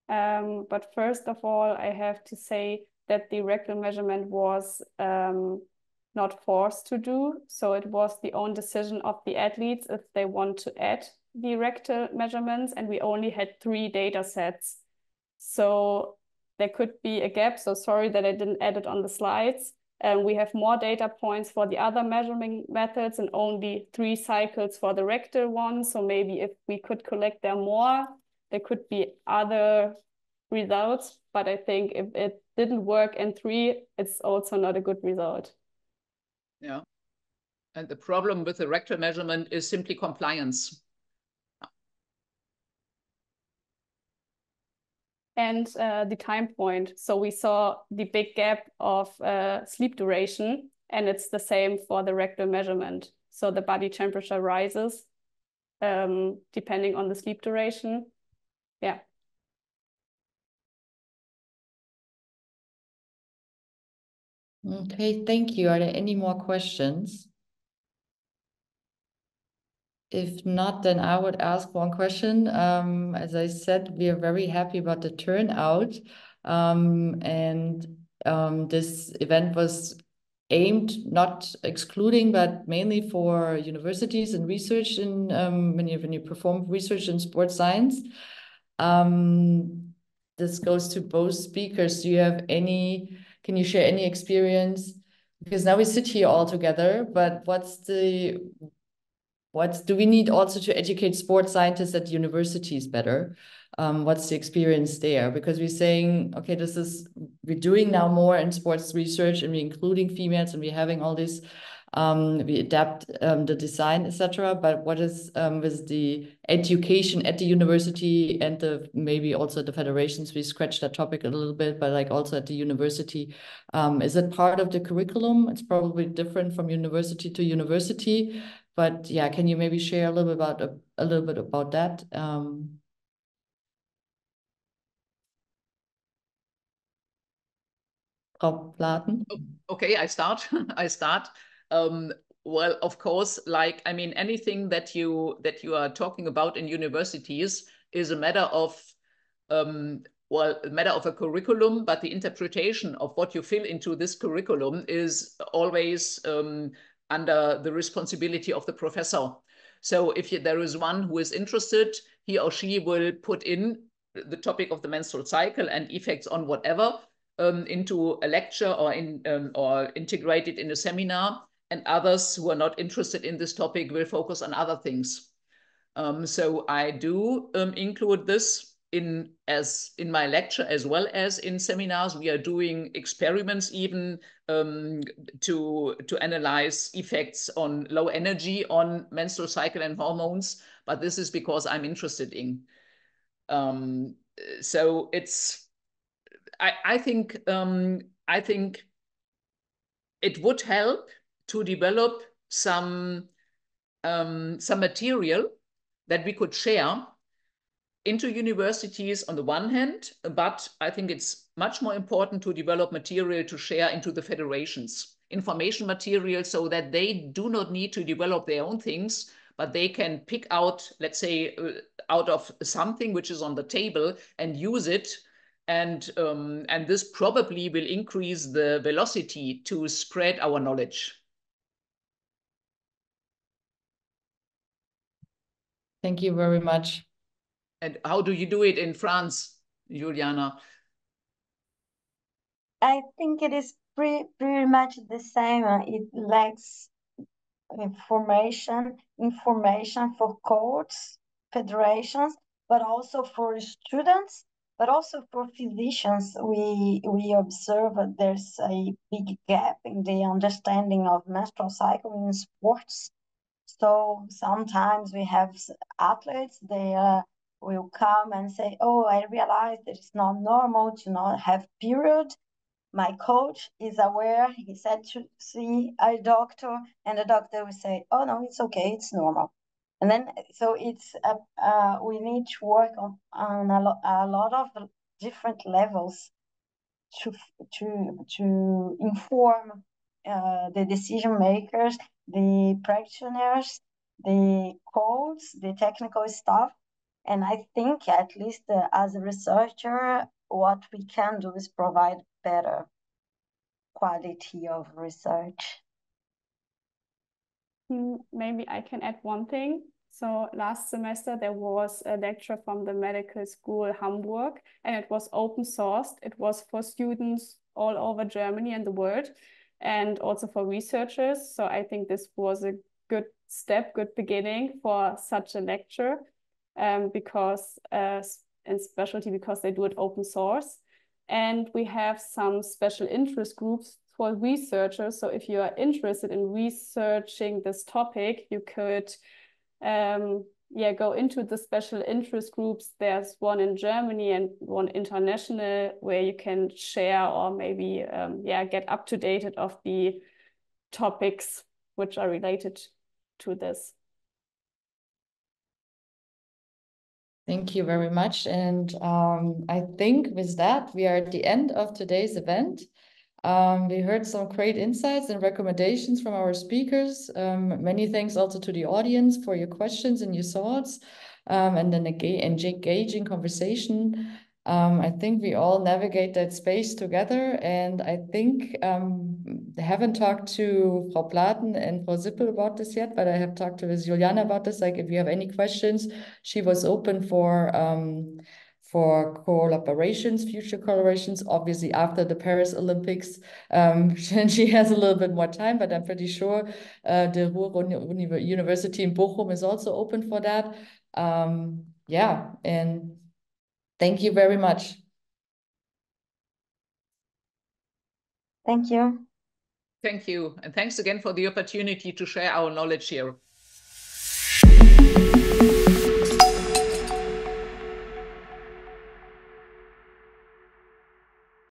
But first of all, I have to say that the rectal measurement was not forced to do. So it was the own decision of the athletes if they want to add the rectal measurements, and we only had 3 data sets. So there could be a gap. So sorry that I didn't add it on the slides. We have more data points for the other measuring methods and only 3 cycles for the rectal one. So maybe if we could collect them more, there could be other results. But I think if it didn't work in 3, it's also not a good result. Yeah. And the problem with the rectal measurement is simply compliance. and the time point. So we saw the big gap of sleep duration, and it's the same for the rectal measurement. So the body temperature rises depending on the sleep duration. Yeah. Okay, thank you. Are there any more questions? If not, then I would ask one question. As I said, we are very happy about the turnout. This event was aimed, not excluding, but mainly for universities and research in when you perform research in sports science. This goes to both speakers. Do you have any, can you share any experience? Because now we sit here all together, but do we need also to educate sports scientists at universities better? What's the experience there? Because we're saying, okay, we're doing now more in sports research and we're including females and we're having all this, we adapt the design, etc. But what is with the education at the university and maybe also the federations? We scratched that topic a little bit, but like also at the university, is it part of the curriculum? It's probably different from university to university. But yeah, can you maybe share a little bit about that? Frau Platen? Okay, I start. Well, of course, like, I mean, anything that you are talking about in universities is a matter of a curriculum, but the interpretation of what you fill into this curriculum is always under the responsibility of the professor. So if there is one who is interested, he or she will put in the topic of the menstrual cycle and effects on whatever into a lecture or integrate it in a seminar, and others who are not interested in this topic will focus on other things. So I do include this in my lecture as well as in seminars. We are doing experiments even to analyze effects on low energy on menstrual cycle and hormones, but this is because I'm interested in. So it's I think it would help to develop some material that we could share into universities on the one hand, but I think it's much more important to develop material to share into the federations, information material, so that they do not need to develop their own things, but they can pick out, let's say, out of something which is on the table and use it. And this probably will increase the velocity to spread our knowledge. Thank you very much. And how do you do it in France, Juliana? I think it is pretty much the same. It lacks information for courts, federations, but also for students, but also for physicians. We observe that there's a big gap in the understanding of menstrual cycle in sports. So sometimes we have athletes, they will come and say, oh, I realized that it's not normal to not have period. My coach is aware, he said to see a doctor, and the doctor will say, oh, no, it's okay, it's normal. And then, so it's, we need to work on a lot of different levels to inform the decision makers, the practitioners, the codes, the technical staff. And I think, at least as a researcher, what we can do is provide better quality of research. Maybe I can add one thing. So last semester, there was a lecture from the medical school Hamburg, and it was open sourced. It was for students all over Germany and the world, and also for researchers. So I think this was a good step, good beginning for such a lecture, because in specialty, because they do it open source. And we have some special interest groups for researchers. So if you are interested in researching this topic, you could go into the special interest groups. There's one in Germany and one international where you can share or maybe get up to date of the topics which are related to this. Thank you very much. And I think with that, we are at the end of today's event. We heard some great insights and recommendations from our speakers. Many thanks also to the audience for your questions and your thoughts and an engaging conversation. I think we all navigate that space together, and I think I haven't talked to Frau Platen and Frau Zippel about this yet, but I have talked to Juliana about this. Like, if you have any questions, she was open for collaborations, future collaborations, obviously after the Paris Olympics. She has a little bit more time, but I'm pretty sure the Ruhr University in Bochum is also open for that. Yeah, and thank you very much. Thank you. Thank you. And thanks again for the opportunity to share our knowledge here.